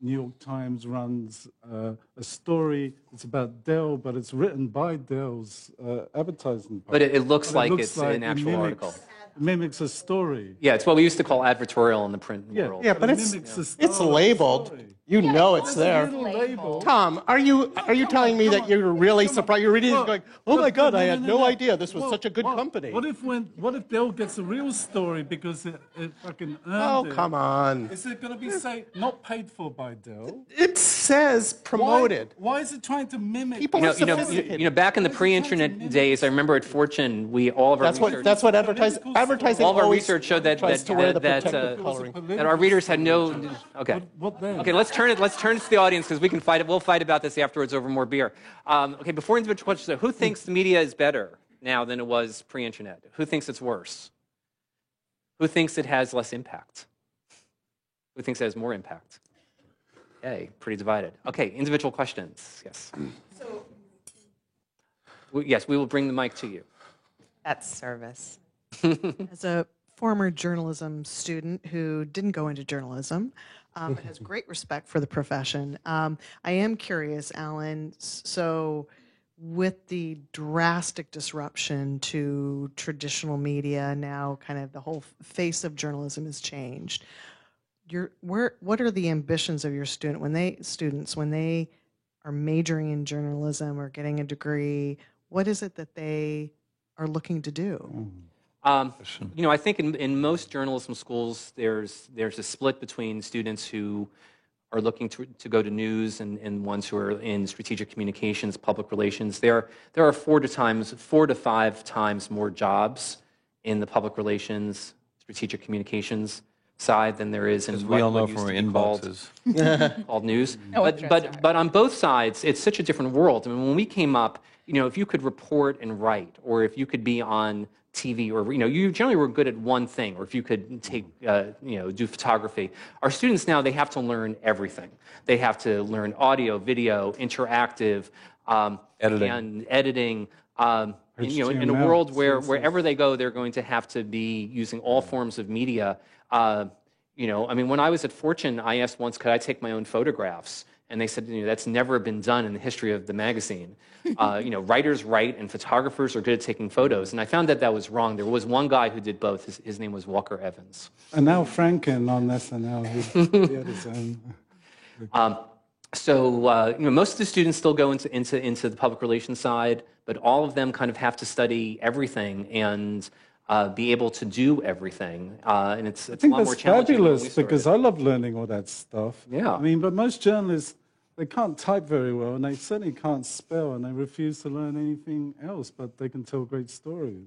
New York Times runs a story. It's about Dell, but it's written by Dell's advertising. But it looks But like it's an actual article. It mimics a story. Yeah, it's what we used to call advertorial in the print world. Yeah, but it it's mimics the style it's of the labeled. story. You know it's It's a there. little label. Tom, are you telling me that you're really surprised? You're reading this going, oh my God, I had no idea this was such a good company. What if Dell gets a real story because it fucking Oh, earned it? come on. Is it going to be, say, not paid for by Dell? It says promoted. Why is it trying to mimic? People are sophisticated. Back in the pre-internet days, I remember at Fortune, all of our research, That's what advertising all of our always research showed that tries to wear the protective coloring. that our readers had no. Okay. What then? Okay, let's turn it to the audience because we can fight it. We'll fight about this afterwards over more beer. Okay, before individual questions, who thinks the media is better now than it was pre-internet? Who thinks it's worse? Who thinks it has less impact? Who thinks it has more impact? Okay, pretty divided. Okay, individual questions. Yes. Yes, we will bring the mic to you. That's service. As a former journalism student who didn't go into journalism, but has great respect for the profession, I am curious, Alan. So, with the drastic disruption to traditional media, now kind of the whole face of journalism has changed. What are the ambitions of your students when they are majoring in journalism or getting a degree? What is it that they are looking to do? I think in most journalism schools, there's a split between students who are looking to go to news and ones who are in strategic communications, public relations. There are 4 to 5 times more jobs in the public relations, strategic communications side than there is in As we all know what from our used to be inboxes. called news. No one trusts our- But on both sides, it's such a different world. I mean, when we came up, if you could report and write, or if you could be on TV, or you generally were good at one thing, or if you could do photography. Our students now, they have to learn everything. They have to learn audio, video, interactive, Editing. and editing. In a HTML, world where CSS. wherever they go, they're going to have to be using all forms of media. When I was at Fortune, I asked once, could I take my own photographs? And they said, that's never been done in the history of the magazine. Writers write and photographers are good at taking photos. And I found that was wrong. There was one guy who did both. His name was Walker Evans. And now Franken on SNL, he had his own. Most of the students still go into the public relations side, but all of them kind of have to study everything and be able to do everything. And it's I a think lot more that's challenging than when we fabulous started. because I love learning all that stuff. Yeah. I mean, but most journalists, they can't type very well and they certainly can't spell and they refuse to learn anything else, but they can tell great stories.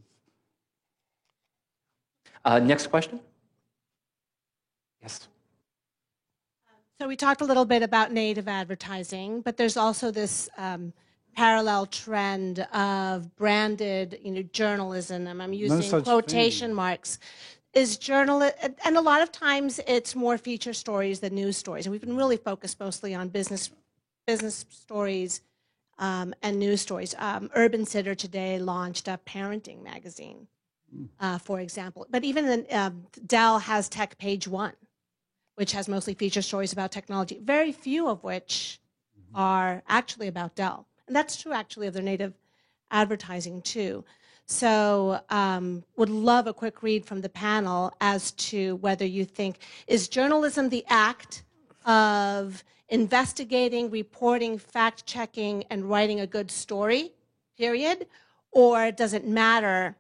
Next question. Yes. So we talked a little bit about native advertising, but there's also this parallel trend of branded, journalism. And I'm using such quotation thing. marks. And a lot of times it's more feature stories than news stories. And we've been really focused mostly on business stories and news stories. Urban Sitter today launched a parenting magazine, for example. But even Dell has Tech Page One, which has mostly feature stories about technology, very few of which are actually about Dell. And that's true, actually, of their native advertising, too. So would love a quick read from the panel as to whether you think, is journalism the act of investigating, reporting, fact-checking, and writing a good story, period? Or does it matter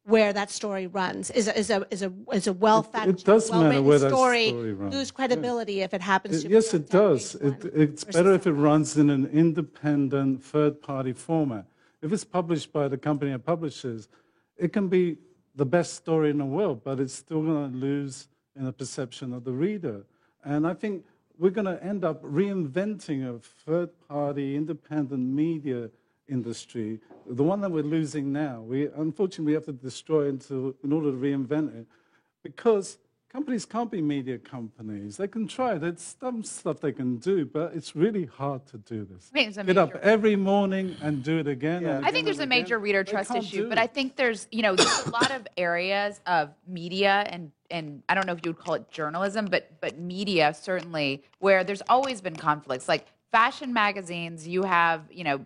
where that story runs? Is a well-fact-checked, It does matter well-written where that story story runs. lose credibility if it happens to be Yes, on it does. Tech Page One It's versus better if it somewhere runs in an independent third-party format. If it's published by the company it publishes, it can be the best story in the world, but it's still going to lose in the perception of the reader. And I think we're going to end up reinventing a third-party independent media industry, the one that we're losing now. Unfortunately, we have to destroy it in order to reinvent it, because companies can't be media companies. They can try. There's some stuff they can do, but it's really hard to do this. I think it's a Get up major- every morning and do it again. And I think again there's a and major again. reader They trust can't issue, do but it. I think there's a lot of areas of media and I don't know if you would call it journalism, but media certainly, where there's always been conflicts. Like fashion magazines, you have,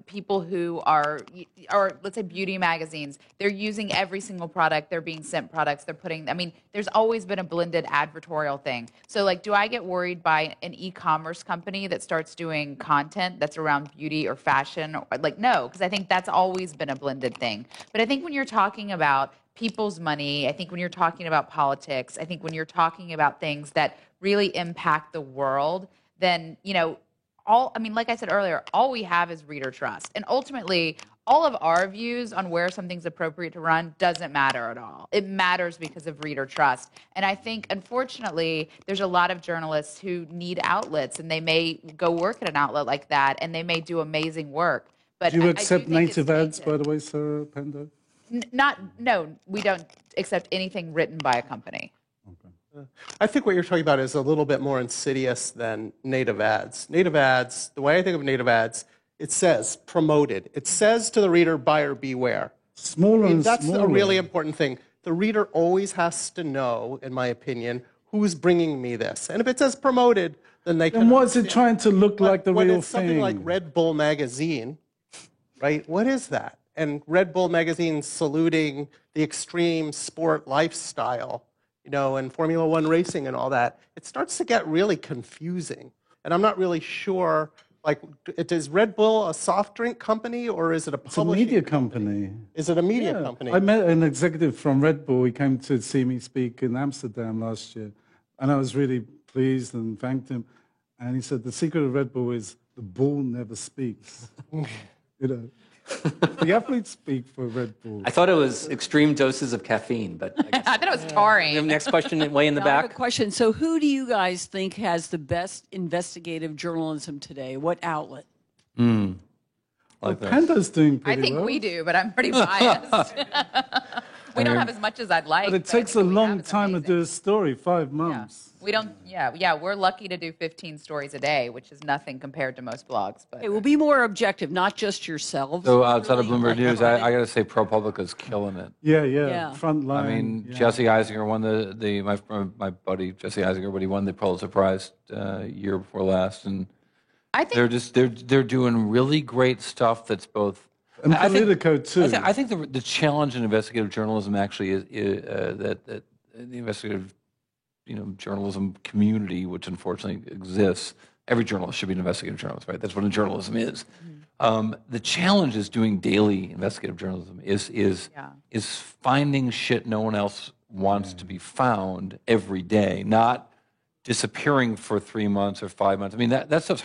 people who are, or let's say beauty magazines, they're using every single product, they're being sent products, there's always been a blended advertorial thing. So like, do I get worried by an e-commerce company that starts doing content that's around beauty or fashion? No, because I think that's always been a blended thing. But I think when you're talking about people's money, I think when you're talking about politics, I think when you're talking about things that really impact the world, then, like I said earlier, all we have is reader trust. And ultimately, all of our views on where something's appropriate to run doesn't matter at all. It matters because of reader trust. And I think, unfortunately, there's a lot of journalists who need outlets, and they may go work at an outlet like that, and they may do amazing work. But Do you I accept do think it's native ads, tainted. by the way, Sarah Pendo? No, we don't accept anything written by a company. I think what you're talking about is a little bit more insidious than native ads. Native ads, the way I think of native ads, it says promoted. It says to the reader, buyer beware. Smaller and That's smaller. a really important thing. The reader always has to know, in my opinion, who's bringing me this. And if it says promoted, then they can. And what's it trying to look like the when real it's something thing? like Red Bull magazine, right? What is that? And Red Bull magazine saluting the extreme sport lifestyle, and Formula One racing and all that. It starts to get really confusing. And I'm not really sure, is Red Bull a soft drink company or is it a publishing It's a media company. Is it a media Yeah. company? I met an executive from Red Bull. He came to see me speak in Amsterdam last year. And I was really pleased and thanked him. And he said, the secret of Red Bull is the bull never speaks. The athletes speak for Red Bull. I thought it was extreme doses of caffeine, but I guess. I thought it was taurine. Next question, way in the Now, I have a back. question. So, who do you guys think has the best investigative journalism today? What outlet? Like that. Panda's doing I pretty think well. we do, but I'm pretty biased. We don't have as much as I'd like. But it I takes think a what we long have is time to amazing. do a story, 5 Yeah. months. We don't, yeah, we're lucky to do 15 stories a day, which is nothing compared to most blogs. But It will be more objective, not just yourselves. So outside of Really Bloomberg News, I got to say ProPublica's killing it. Yeah. Front line. I mean, yeah. Jesse Eisinger won my buddy Jesse Eisinger, but he won the Pulitzer Prize year before last, and I think they're doing really great stuff. That's both. And I think- Politico, too. I think the challenge in investigative journalism actually is that the investigative journalism community, which unfortunately exists. Every journalist should be an investigative journalist, right? That's what a journalism is. The challenge is doing daily investigative journalism. Is finding shit no one else wants to be found every day, not disappearing for 3 months or 5 months. I mean, that stuff's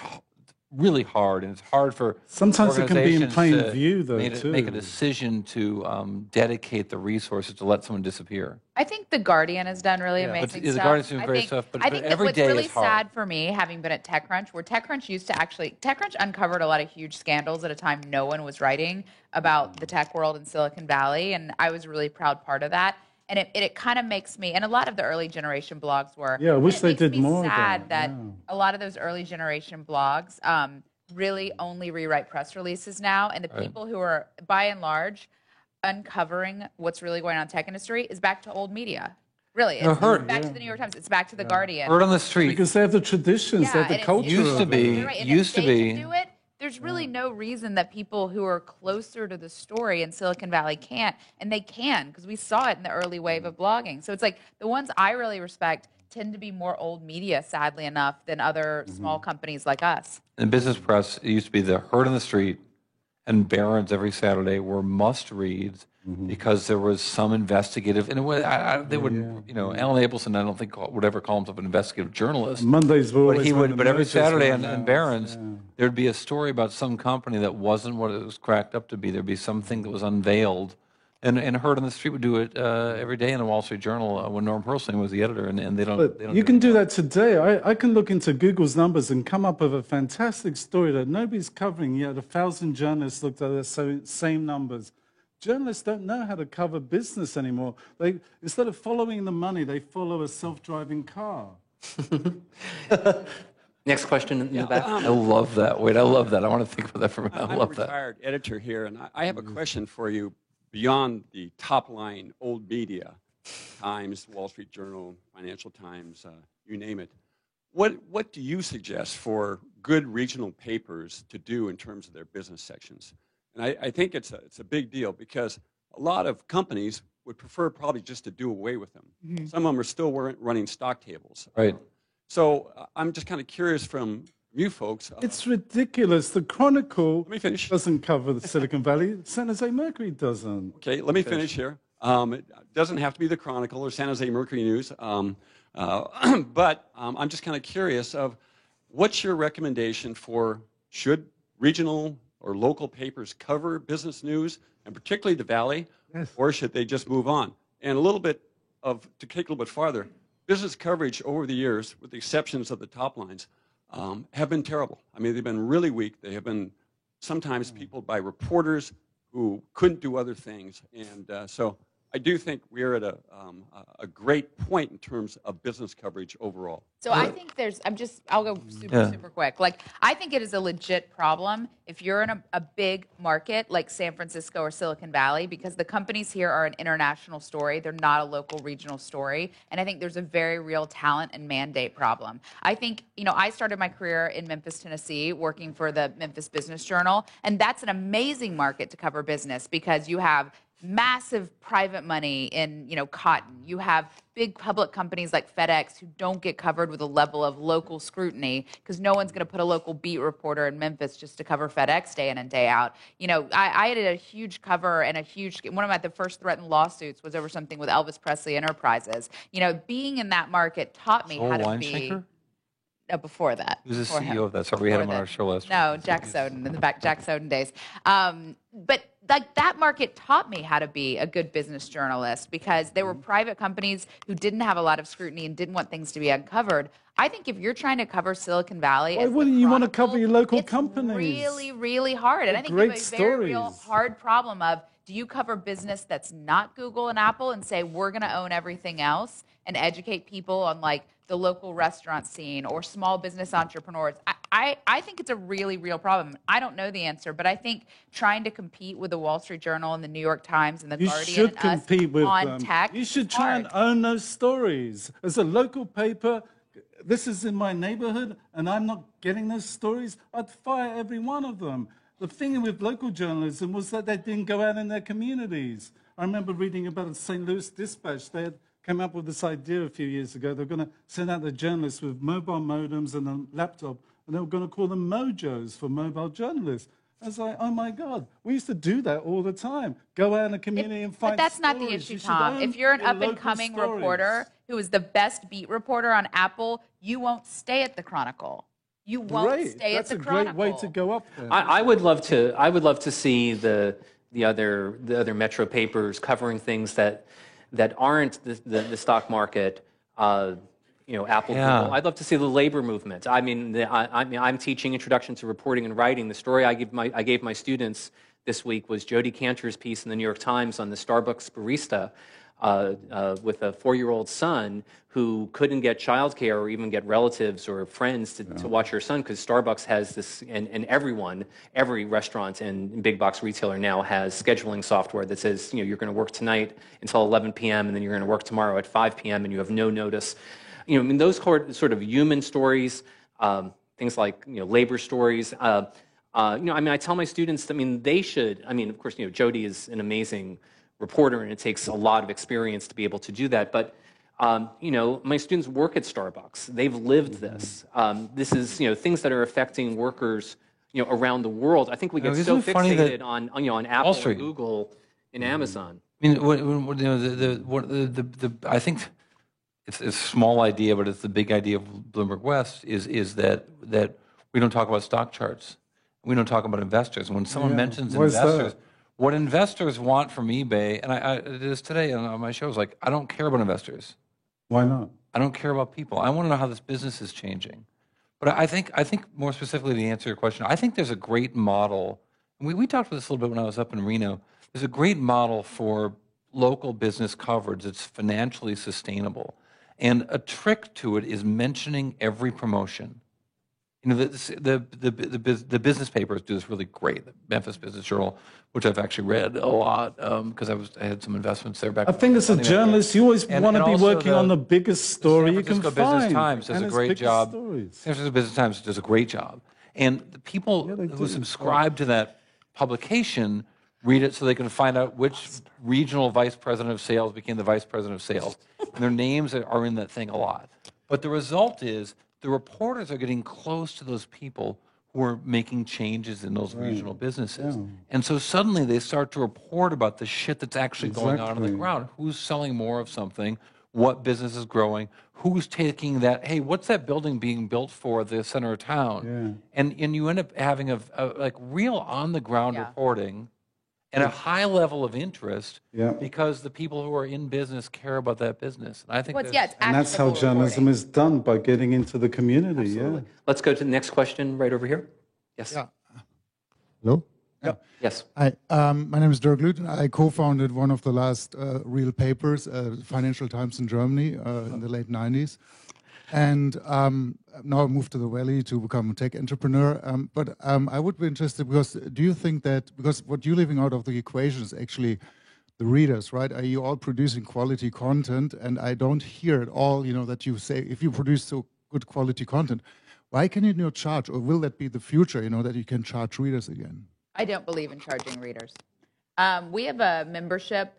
really hard, and it's hard for Sometimes it can be in organizations plain to view, though, make a too. decision to dedicate the resources to let someone disappear. I think The Guardian has done really But amazing The stuff. Guardian's doing I great think- stuff, but I think that every what's day really is hard. sad for me, having been at TechCrunch, where TechCrunch used to TechCrunch uncovered a lot of huge scandals at a time no one was writing about the tech world in Silicon Valley, and I was a really proud part of that. And it kind of makes me, and a lot of the early generation blogs were. Yeah, I wish and it they makes did me more of sad that, that yeah. a lot of those early generation blogs really only rewrite press releases now, and the people who are, by and large, uncovering what's really going on in the tech industry is back to old media. Really, it's back to the New York Times. It's back to the Guardian. Word on the street. Because they have the traditions, they have the and it's culture. Used to of it. be- You're right. And used if to they be- can do it, there's really no reason that people who are closer to the story in Silicon Valley can't, and they can because we saw it in the early wave of blogging. So it's like the ones I really respect tend to be more old media, sadly enough, than other small companies like us. In business press, it used to be the Herd on the Street and Barron's every Saturday were must reads because there was some investigative, and it was, they wouldn't, Alan Abelson, I don't think would ever call himself an investigative journalist. Mondays were But always he when would, the but every mergers Saturday went on out. Barron's, Yeah. there'd be a story about some company that wasn't what it was cracked up to be. There'd be something that was unveiled. And Herd on the Street would do it every day in the Wall Street Journal when Norm Perlstein was the editor, and they don't. But they don't you can it do anymore. that today. I can look into Google's numbers and come up with a fantastic story that nobody's covering yet. 1,000 journalists looked at the same numbers. Journalists don't know how to cover business anymore. They, instead of following the money, they follow a self-driving car. Next question in the back. I love that. Wait, I love that. I want to think about that for a minute. I I'm love a that. retired editor here, and I have a question for you beyond the top line old media, Times, Wall Street Journal, Financial Times, you name it. What do you suggest for good regional papers to do in terms of their business sections? And I think it's a big deal because a lot of companies would prefer probably just to do away with them. Some of them are still running stock tables. Right. So I'm just kind of curious from you folks. It's ridiculous. The Chronicle Let me finish. doesn't cover the Silicon Valley. San Jose Mercury doesn't. Okay, let me finish here. It doesn't have to be the Chronicle or San Jose Mercury News, but I'm just kind of curious of what's your recommendation for should regional or local papers cover business news, and particularly the Valley, or should they just move on? And a little bit of, to take a little bit farther, business coverage over the years, with the exceptions of the top lines, have been terrible. I mean, they've been really weak. They have been sometimes peopled by reporters who couldn't do other things. And so I do think we're at a great point in terms of business coverage overall. So I think I'll go super quick. Like, I think it is a legit problem if you're in a big market like San Francisco or Silicon Valley, because the companies here are an international story. They're not a local regional story. And I think there's a very real talent and mandate problem. I think, I started my career in Memphis, Tennessee, working for the Memphis Business Journal. And that's an amazing market to cover business because you have massive private money in, cotton. You have big public companies like FedEx who don't get covered with a level of local scrutiny because no one's going to put a local beat reporter in Memphis just to cover FedEx day in and day out. I did a huge cover and one of the first threatened lawsuits was over something with Elvis Presley Enterprises. Being in that market taught me how to be. No, before that. He was the CEO of that. Sorry, we had him on our show last week. No, Jack Soden, in the back Jack Soden days. But that market taught me how to be a good business journalist because there were private companies who didn't have a lot of scrutiny and didn't want things to be uncovered. I think if you're trying to cover Silicon Valley, why wouldn't you want to cover your local companies? Really, really hard. And I think you have a very real hard problem of, do you cover business that's not Google and Apple and say, we're going to own everything else and educate people on the local restaurant scene or small business entrepreneurs? I think it's a really real problem. I don't know the answer, but I think trying to compete with the Wall Street Journal and the New York Times and the Guardian and us on tech. You should try and own those stories. As a local paper, this is in my neighborhood, and I'm not getting those stories, I'd fire every one of them. The thing with local journalism was that they didn't go out in their communities. I remember reading about the St. Louis Dispatch. They had come up with this idea a few years ago. They're going to send out the journalists with mobile modems and a laptop, and they were going to call them mojos for mobile journalists. I was like, oh my God, we used to do that all the time. Go out in the community and find But that's stories. not the issue, Tom. If you're an up-and-coming reporter who is the best beat reporter on Apple, you won't stay at the Chronicle. You won't stay at the Chronicle. That's a great way to go up there. I would love to see the other metro papers covering things that aren't the stock market. Apple, Google. I'd love to see the labor movement. I'm teaching Introduction to Reporting and Writing. The story I gave my students this week was Jodi Kantor's piece in the New York Times on the Starbucks barista with a 4-year-old son who couldn't get childcare or even get relatives or friends to watch her son because Starbucks has this, and every restaurant and big box retailer now has scheduling software that says, you're going to work tonight until 11 p.m. and then you're going to work tomorrow at 5 p.m. and you have no notice. Those sort of human stories, things like labor stories. I tell my students, they should. Of course, Jodi is an amazing reporter, and it takes a lot of experience to be able to do that. But my students work at Starbucks. They've lived this. This is things that are affecting workers around the world. I think we get so fixated on Apple and Google and Amazon. I think it's a small idea, but it's the big idea of Bloomberg West is that we don't talk about stock charts. We don't talk about investors. When someone mentions investors, what investors want from eBay, and I did this today on my show, is I don't care about investors. Why not? I don't care about people. I want to know how this business is changing. But I think more specifically to answer your question, I think there's a great model. We talked about this a little bit when I was up in Reno. There's a great model for local business coverage that's financially sustainable. And a trick to it is mentioning every promotion. The business papers do this really great. The Memphis Business Journal, which I've actually read a lot because I had some investments there back. I think as a journalist, you always want to be working on the biggest story you can find. San Francisco Business Times does a great job. San Francisco Business Times does a great job. And the people who subscribe to that publication read it so they can find out which regional vice president of sales became the vice president of sales. And their names are in that thing a lot. But the result is the reporters are getting close to those people who are making changes in those regional businesses. And so suddenly they start to report about the shit that's actually going on the ground. Who's selling more of something? What business is growing? Who's taking that? Hey, what's that building being built for the center of town? And you end up having a real on-the-ground reporting and a high level of interest because the people who are in business care about that business. And I think that's how journalism is done, by getting into the community. Absolutely. Let's go to the next question right over here. Yes. Hello? Yes. Hi, my name is Dirk Lüth. I co-founded one of the last real papers, Financial Times in Germany, in the late 90s. And now I moved to the Valley to become a tech entrepreneur. But I would be interested, because do you think that, because what you're leaving out of the equation is actually the readers, right? Are you all producing quality content? And I don't hear at all, that you say, if you produce so good quality content, why can you not charge? Or will that be the future, that you can charge readers again? I don't believe in charging readers. We have a membership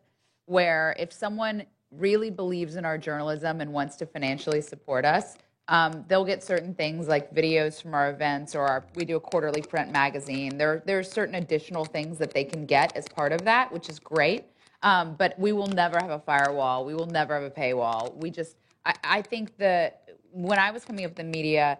where if someone really believes in our journalism and wants to financially support us, they'll get certain things like videos from our events, or we do a quarterly print magazine. There are certain additional things that they can get as part of that, which is great. But we will never have a firewall. We will never have a paywall. I think that when I was coming up with the media,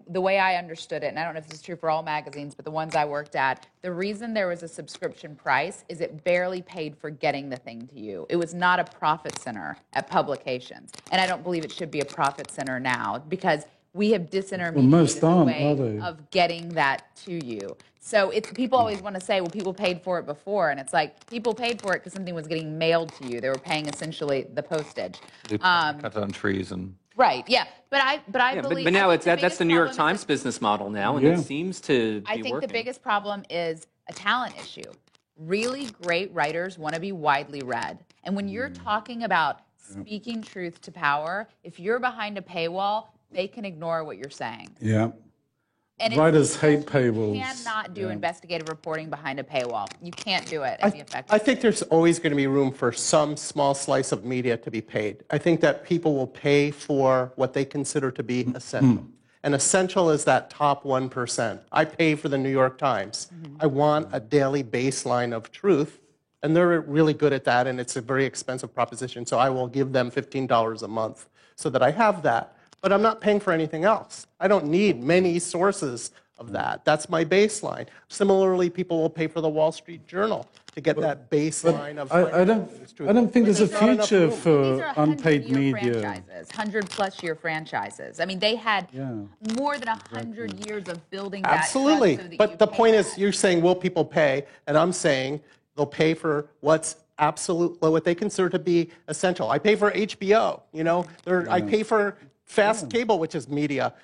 the way I understood it, and I don't know if this is true for all magazines, but the ones I worked at, the reason there was a subscription price is it barely paid for getting the thing to you. It was not a profit center at publications. And I don't believe it should be a profit center now, because we have disintermediated the way of getting that to you. So people always want to say, well, people paid for it before. And it's like, people paid for it because something was getting mailed to you. They were paying essentially the postage. They cut down trees and... Right. Yeah. But I believe. But now that's the New York Times business model now, and it seems to be I think working. the biggest problem is a talent issue. Really great writers want to be widely read, and when you're talking about speaking truth to power, if you're behind a paywall, they can ignore what you're saying. Yeah. And writers hate paywalls. You cannot do investigative reporting behind a paywall. You can't do it and be effective. I think there's always going to be room for some small slice of media to be paid. I think that people will pay for what they consider to be essential. And essential is that top 1%. I pay for the New York Times. I want a daily baseline of truth, and they're really good at that, and it's a very expensive proposition, so I will give them $15 a month so that I have that. But I'm not paying for anything else. I don't need many sources of that. That's my baseline. Similarly, people will pay for the Wall Street Journal to get that baseline of. I don't think there's a future for unpaid media. Franchises, 100+ year franchises. I mean, they had more than 100 years of building that. Absolutely. Trust so that but the point is, you're saying, will people pay? And I'm saying they'll pay for what's what they consider to be essential. I pay for HBO. I pay for fast cable, which is media.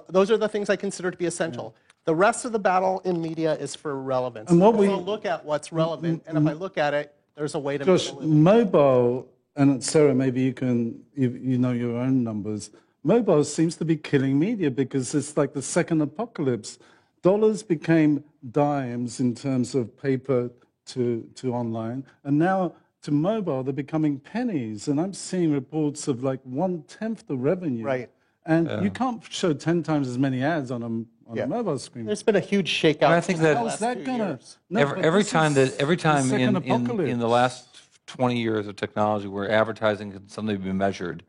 Those are the things I consider to be essential. The rest of the battle in media is for relevance. And what we'll look at what's relevant, and if I look at it, there's a way to. Josh, mobile, and Sarah, maybe you can, you know your own numbers. Mobile seems to be killing media because it's like the second apocalypse. Dollars became dimes in terms of paper to online, and now to mobile, they're becoming pennies. And I'm seeing reports of like 1/10 the revenue. Right. And you can't show 10 times as many ads on a mobile screen. There's been a huge shakeout. I think that How's that gonna? every time in the last 20 years of technology where advertising can suddenly be measured,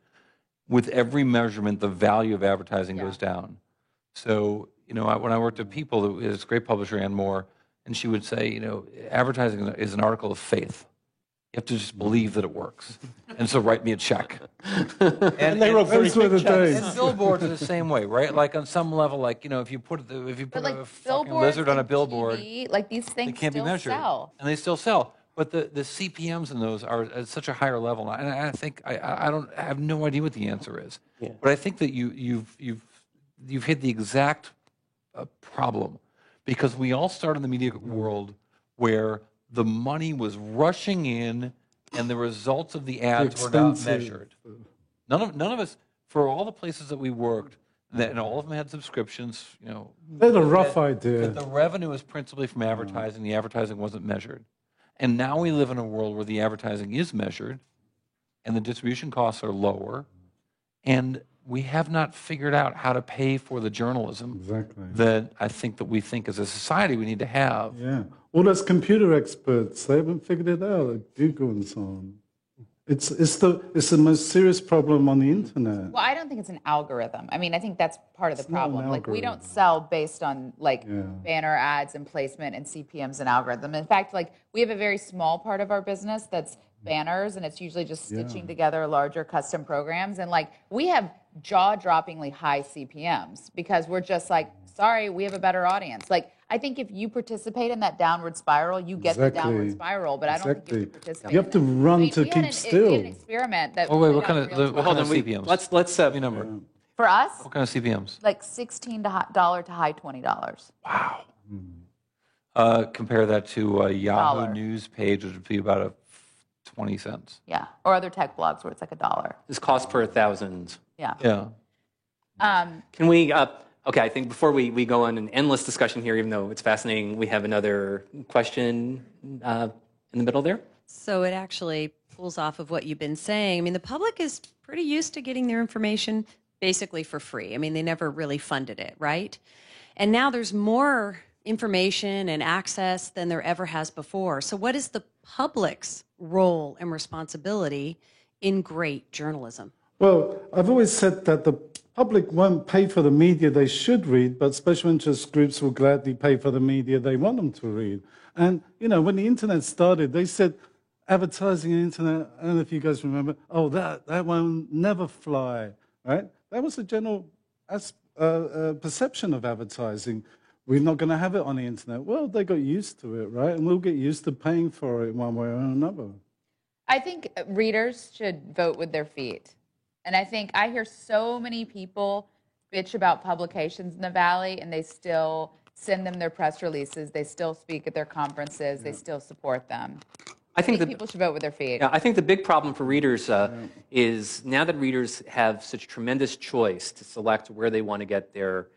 with every measurement, the value of advertising goes down. So, when I worked at People, this great publisher, Ann Moore, and she would say, advertising is an article of faith. You have to just believe that it works. And so write me a check. and they wrote very big checks. And billboards are the same way, right? Like on some level, like, if you put a fucking lizard on a billboard, TV, like these things they can't be measured. Sell. And they still sell. But the CPMs in those are at such a higher level. And I think I have no idea what the answer is. Yeah. But I think that you've hit the exact problem, because we all start in the media world where the money was rushing in, and the results of the ads were not measured. None of us, for all the places that we worked, and all of them had subscriptions. They had a rough idea. But the revenue was principally from advertising. The advertising wasn't measured, and now we live in a world where the advertising is measured, and the distribution costs are lower, and we have not figured out how to pay for the journalism that I think that we think as a society we need to have. Yeah. All those computer experts, they haven't figured it out, like Google and so on. It's the most serious problem on the internet. Well, I don't think it's an algorithm. I mean, I think that's part of the problem. Like, we don't sell based on banner ads and placement and CPMs and algorithm. In fact, we have a very small part of our business that's banners, and it's usually just stitching together larger custom programs. And we have jaw-droppingly high CPMs because we're just sorry, we have a better audience. I think if you participate in that downward spiral, you get the downward spiral. But I don't think you have to participate. You have to run to keep still. We had an experiment that. Oh wait, we what did kind on of real what time. kind of CPMs? Let's Give me a number. For us, What kind of CPMs? like $16 to high $20. Wow. Compare that to a Yahoo Dollar. News page, which would be about 20 cents. Yeah, or other tech blogs where it's like $1. This cost per 1,000. Yeah. Yeah. Can we, okay, I think before we go on an endless discussion here, even though it's fascinating, we have another question in the middle there. So it actually pulls off of what you've been saying. I mean, the public is pretty used to getting their information basically for free. I mean, they never really funded it, right? And now there's more information and access than there ever has before. So what is the public's role and responsibility in great journalism? Well, I've always said that the public won't pay for the media they should read, but special interest groups will gladly pay for the media they want them to read. And, you know, when the internet started, they said advertising on the internet, I don't know if you guys remember, oh, that won't never fly, right? That was the general perception of advertising. We're not going to have it on the internet. Well, they got used to it, right? And we'll get used to paying for it one way or another. I think readers should vote with their feet. And I think I hear so many people bitch about publications in the Valley, and they still send them their press releases. They still speak at their conferences. They still support them. I think people should vote with their feet. Yeah, I think the big problem for readers is now that readers have such tremendous choice to select where they want to get their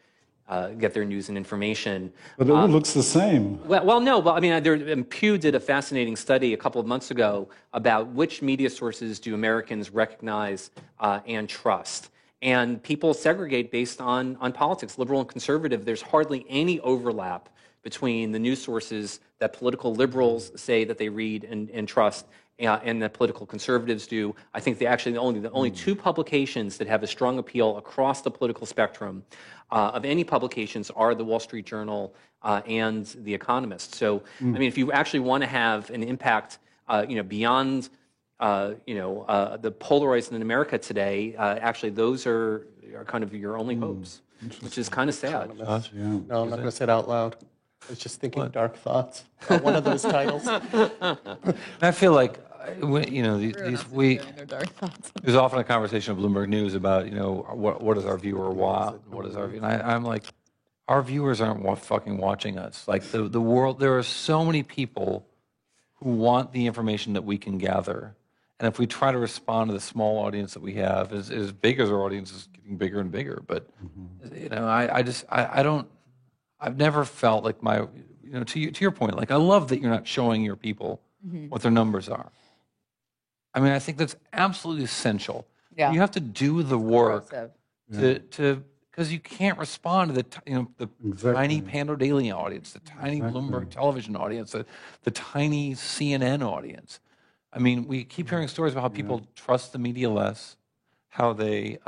news and information. But it all looks the same. Well, no. Well, I mean, Pew did a fascinating study a couple of months ago about which media sources do Americans recognize and trust. And people segregate based on politics, liberal and conservative. There's hardly any overlap between the news sources that political liberals say that they read and trust and that political conservatives do. I think the only two publications that have a strong appeal across the political spectrum of any publications are the Wall Street Journal and The Economist. So, I mean, if you actually want to have an impact, beyond, the polarized in America today, actually those are kind of your only hopes, which is kind of sad. No, I'm not going to say it out loud. I was just thinking dark thoughts about one of those titles. I feel like, there's often a conversation of Bloomberg News about, what does our viewer want? What is our and I'm like, our viewers aren't fucking watching us. Like the world, there are so many people who want the information that we can gather. And if we try to respond to the small audience that we have, as big as our audience is getting bigger and bigger. But, I've never felt like to your point, like I love that you're not showing your people what their numbers are. I mean, I think that's absolutely essential. Yeah. You have to do the work because you can't respond to the tiny Pando Daily audience, the tiny Bloomberg television audience, the tiny CNN audience. I mean, we keep hearing stories about how people trust the media less, how they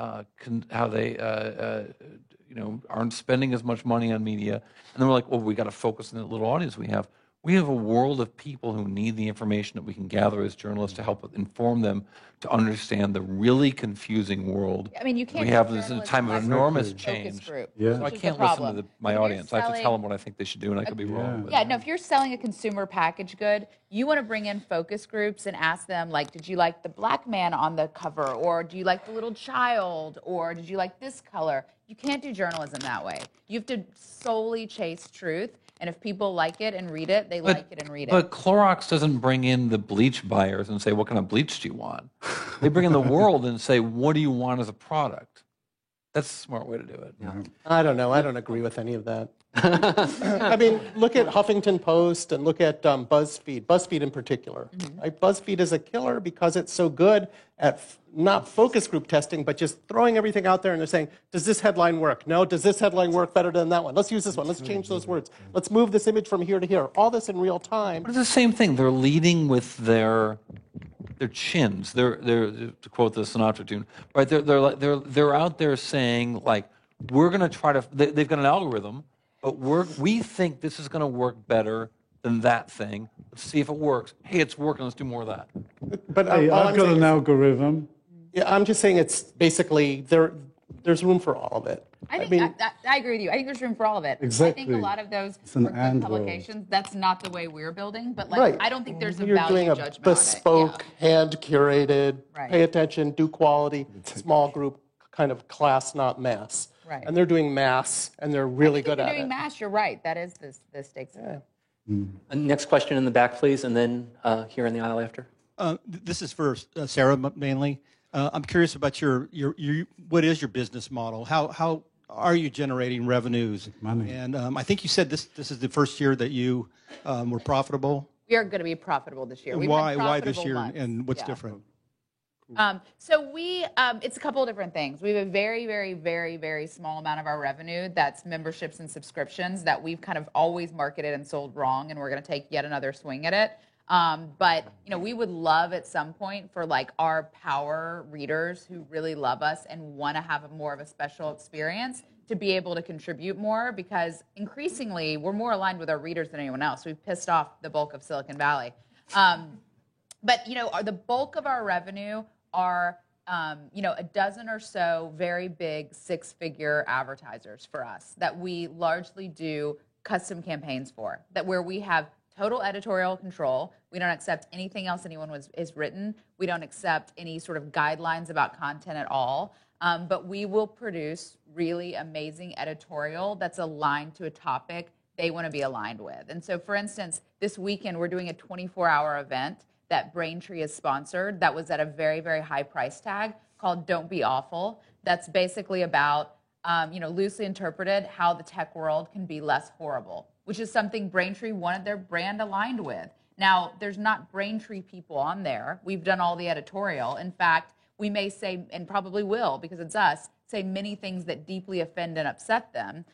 aren't spending as much money on media, and then we're like, well, we got to focus on the little audience we have. We have a world of people who need the information that we can gather as journalists to help inform them to understand the really confusing world. I mean, you can't. We have this in a time of enormous change. So I can't listen to my audience. I have to tell them what I think they should do, and I could be wrong. But. Yeah, no, if you're selling a consumer package good, you want to bring in focus groups and ask them, like, did you like the black man on the cover? Or do you like the little child? Or did you like this color? You can't do journalism that way. You have to solely chase truth. And if people like it and read it, they like it and read it. But Clorox doesn't bring in the bleach buyers and say, what kind of bleach do you want? They bring in the world and say, what do you want as a product? That's a smart way to do it. Yeah. I don't know. I don't agree with any of that. I mean, look at Huffington Post and look at BuzzFeed. BuzzFeed in particular. Right? BuzzFeed is a killer because it's so good at not focus group testing, but just throwing everything out there and they're saying, does this headline work? No, does this headline work better than that one? Let's use this one. Let's change those words. Let's move this image from here to here. All this in real time. But it's the same thing. They're leading with their chins. They're to quote the Sinatra tune, right? They're out there saying, like, we're going to try to. They've got an algorithm, but we think this is going to work better than that thing. Let's see if it works. Hey, it's working. Let's do more of that. But hey, I've got an algorithm. Yeah, I'm just saying it's basically they're there's room for all of it. I think mean, I agree with you. I think there's room for all of it. I Exactly. think a lot of those It's an for good and world. publications, that's not the way we're building. But like, right. I don't think there's a You're value doing a judgment bespoke, hand-curated, Right. pay attention, do quality, small group kind of class, not mass. Right. And they're doing mass, and they're really on it. good If at you're doing it. mass, you're right. That is the stakes. Yeah. Next question in the back, please, and then here in the aisle after. This is for Sarah mainly. I'm curious about your what is your business model? How are you generating revenues? Money. And I think you said this is the first year that you were profitable. We are going to be profitable this year. We've Why been this profitable year months. and what's Yeah. different? So we, it's a couple of different things. We have a very, very, very, very small amount of our revenue that's memberships and subscriptions that we've kind of always marketed and sold wrong, and we're going to take yet another swing at it. But you know, we would love at some point for like our power readers who really love us and want to have more of a special experience to be able to contribute more, because increasingly we're more aligned with our readers than anyone else. We've pissed off the bulk of Silicon Valley. But you know, the bulk of our revenue are you know, a dozen or so very big six-figure advertisers for us that we largely do custom campaigns for, that where we have total editorial control. We don't accept anything else anyone is written. We don't accept any sort of guidelines about content at all. But we will produce really amazing editorial that's aligned to a topic they want to be aligned with. And so, for instance, this weekend we're doing a 24-hour event that Braintree is sponsored that was at a very, very high price tag called Don't Be Awful. That's basically about, you know, loosely interpreted, how the tech world can be less horrible, which is something Braintree wanted their brand aligned with. Now, there's not Braintree people on there. We've done all the editorial. In fact, we may say, and probably will, because it's us, say many things that deeply offend and upset them.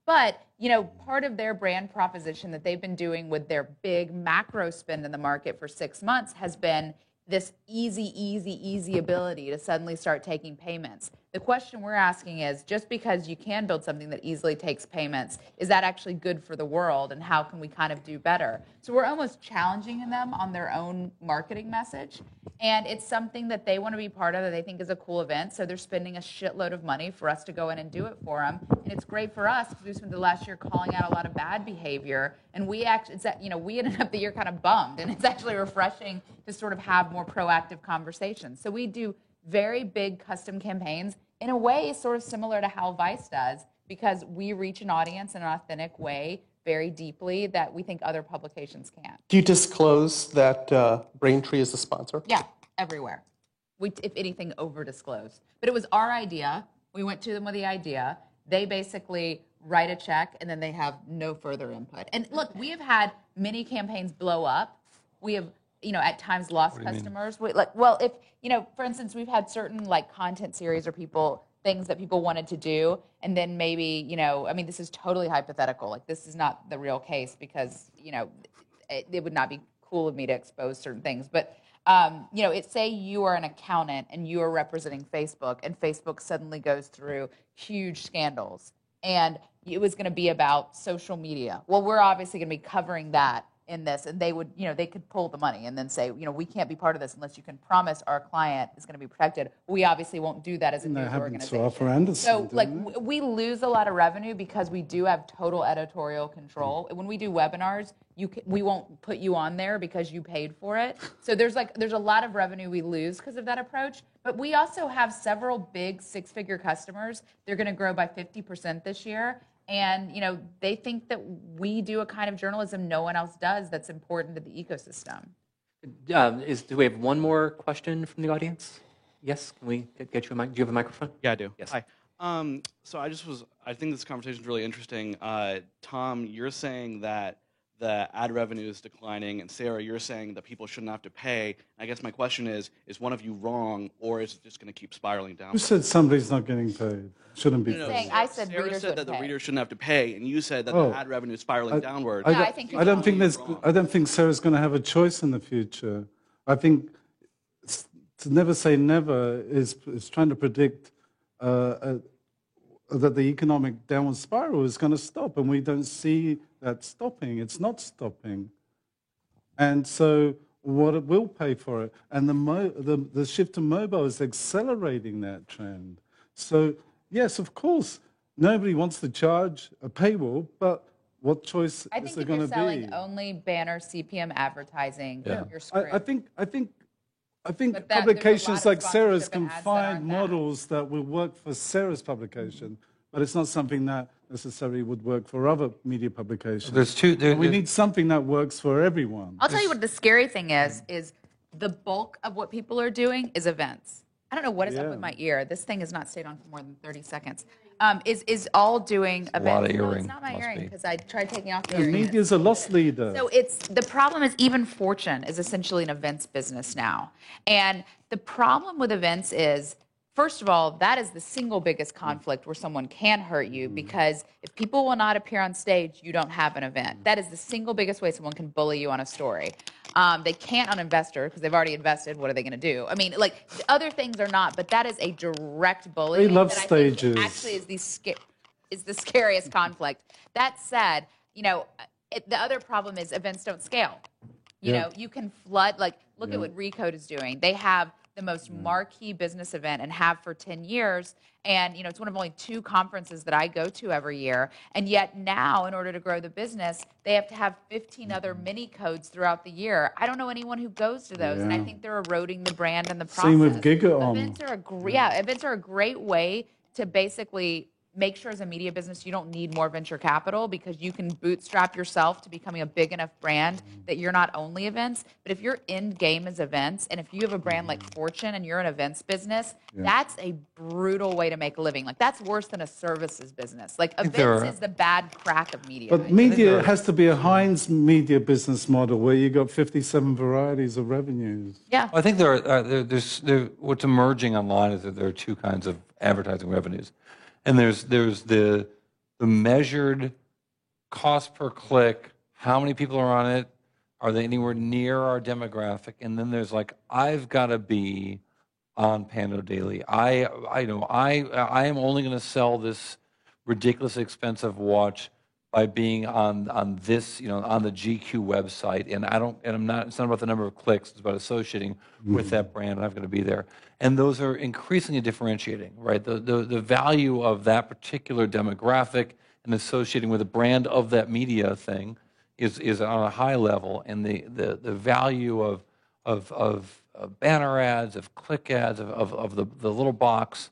But, you know, part of their brand proposition that they've been doing with their big macro spend in the market for 6 months has been this easy ability to suddenly start taking payments. The question we're asking is, just because you can build something that easily takes payments, is that actually good for the world, and how can we kind of do better? So we're almost challenging them on their own marketing message, and it's something that they want to be part of, that they think is a cool event, so they're spending a shitload of money for us to go in and do it for them, and it's great for us because we spent the last year calling out a lot of bad behavior, and we actually, you know, we ended up the year kind of bummed, and it's actually refreshing to sort of have more proactive conversations. So we do very big custom campaigns in a way sort of similar to how Vice does, because we reach an audience in an authentic way very deeply that we think other publications can't. Do you disclose that Braintree is the sponsor? Yeah, everywhere. We, if anything, over-disclosed. But it was our idea. We went to them with the idea. They basically write a check, and then they have no further input. And look, we have had many campaigns blow up. We have, you know, at times lost customers. Well, if, you know, for instance, we've had certain like content series or things that people wanted to do, and then maybe, you know, I mean, this is totally hypothetical. Like, this is not the real case because, you know, it would not be cool of me to expose certain things. But, you know, say you are an accountant and you are representing Facebook, and Facebook suddenly goes through huge scandals, and it was going to be about social media. Well, we're obviously going to be covering that in this, and they would, you know, they could pull the money and then say, you know, we can't be part of this unless you can promise our client is going to be protected. We obviously won't do that as a news organization. So, like, we lose a lot of revenue because we do have total editorial control. When we do webinars, we won't put you on there because you paid for it. So there's a lot of revenue we lose because of that approach. But we also have several big six-figure customers. They're going to grow by 50% this year. And, you know, they think that we do a kind of journalism no one else does that's important to the ecosystem. Do we have one more question from the audience? Yes, can we get you a mic? Do you have a microphone? Yeah, I do. Yes. Hi. So I think this conversation is really interesting. Tom, you're saying that the ad revenue is declining, and Sarah, you're saying that people shouldn't have to pay. I guess my question is one of you wrong, or is it just going to keep spiraling down? Who said somebody's not getting paid? Shouldn't be paid. I said Sarah readers said that would the pay. readers shouldn't have to pay, and you said that the ad revenue is spiraling downward. I think I don't think Sarah's going to have a choice in the future. I think to never say never is trying to predict that the economic downward spiral is going to stop, and we don't see that stopping. It's not stopping. And so what it will pay for it. And the shift to mobile is accelerating that trend. So, yes, of course, nobody wants to charge a paywall, but what choice I is think there if you're going to selling be? only banner CPM advertising, you're screwed. I think But there's a lot publications of like Sarah's sponsorship and can ads that aren't find that. models that will work for Sarah's publication, but it's not something that necessarily would work for other media publications. There's two. We need something that works for everyone. I'll tell you what the scary thing is the bulk of what people are doing is events. I don't know what is up with my ear. This thing has not stayed on for more than 30 seconds. Is all doing events. lot of No, earring, it's not my must earring be. because I tried taking off the Yeah, earring. media's a loss leader. So the problem is even Fortune is essentially an events business now. And the problem with events is, first of all, that is the single biggest conflict where someone can hurt you because if people will not appear on stage, you don't have an event. That is the single biggest way someone can bully you on a story. They can't on investor because they've already invested. What are they going to do? I mean, like other things are not, but that is a direct bullying. They love that I think stages. actually is the scariest conflict. That said, you know, the other problem is events don't scale. You know, you can flood, like, look at what Recode is doing. They have the most marquee business event and have for 10 years. And, you know, it's one of only 2 conferences that I go to every year. And yet now, in order to grow the business, they have to have 15 other mini codes throughout the year. I don't know anyone who goes to those. And I think they're eroding the brand and the process. Same with GigaOM. Events are a great way to basically make sure as a media business you don't need more venture capital because you can bootstrap yourself to becoming a big enough brand that you're not only events, but if your end game is events, and if you have a brand like Fortune and you're an events business, that's a brutal way to make a living. Like that's worse than a services business. Like events is the bad crack of media. But media has to be a Heinz media business model where you got 57 varieties of revenues. Yeah. I think what's emerging online is that there are 2 kinds of advertising revenues. And there's the measured cost per click, how many people are on it, are they anywhere near our demographic, and then there's like, I've got to be on Pando Daily. I am only going to sell this ridiculously expensive watch by being on this, on the GQ website, and it's not about the number of clicks, it's about associating with that brand, and I've got to be there. And those are increasingly differentiating, right? The value of that particular demographic and associating with the brand of that media thing is on a high level, and the value of banner ads, of click ads, of the little box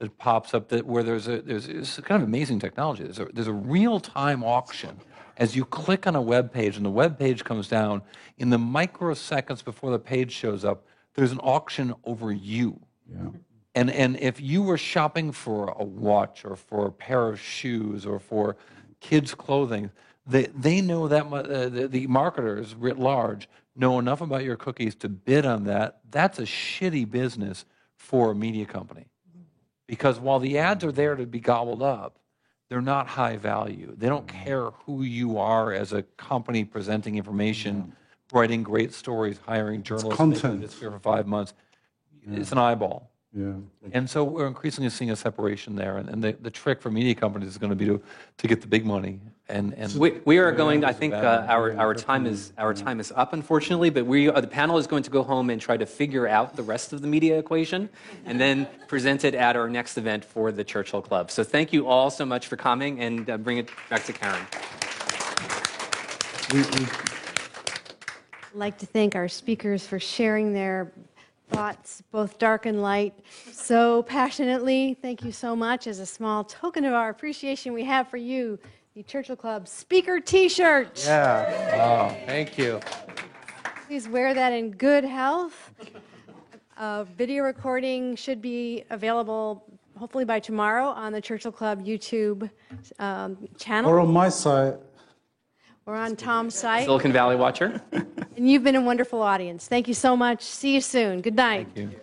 that pops up where there's kind of amazing technology. There's a real-time auction. As you click on a web page and the web page comes down, in the microseconds before the page shows up, there's an auction over you. Yeah. And if you were shopping for a watch or for a pair of shoes or for kids' clothing, they know that the marketers writ large know enough about your cookies to bid on that. That's a shitty business for a media company. Because while the ads are there to be gobbled up, they're not high value. They don't care who you are as a company presenting information, writing great stories, hiring journalists, making this here for 5 months. It's an eyeball. Yeah. And so we're increasingly seeing a separation there. And the trick for media companies is going to be to get the big money. And we are going. I think our time is up, unfortunately. But the panel is going to go home and try to figure out the rest of the media equation, and then present it at our next event for the Churchill Club. So thank you all so much for coming, and bring it back to Karen. I'd like to thank our speakers for sharing their thoughts, both dark and light, so passionately. Thank you so much. As a small token of our appreciation we have for you, the Churchill Club speaker T-shirt. Yeah. Oh, thank you. Please wear that in good health. Video recording should be available hopefully by tomorrow on the Churchill Club YouTube channel. Or on my site. Or on Tom's site. Silicon Valley Watcher. And you've been a wonderful audience. Thank you so much. See you soon. Good night. Thank you.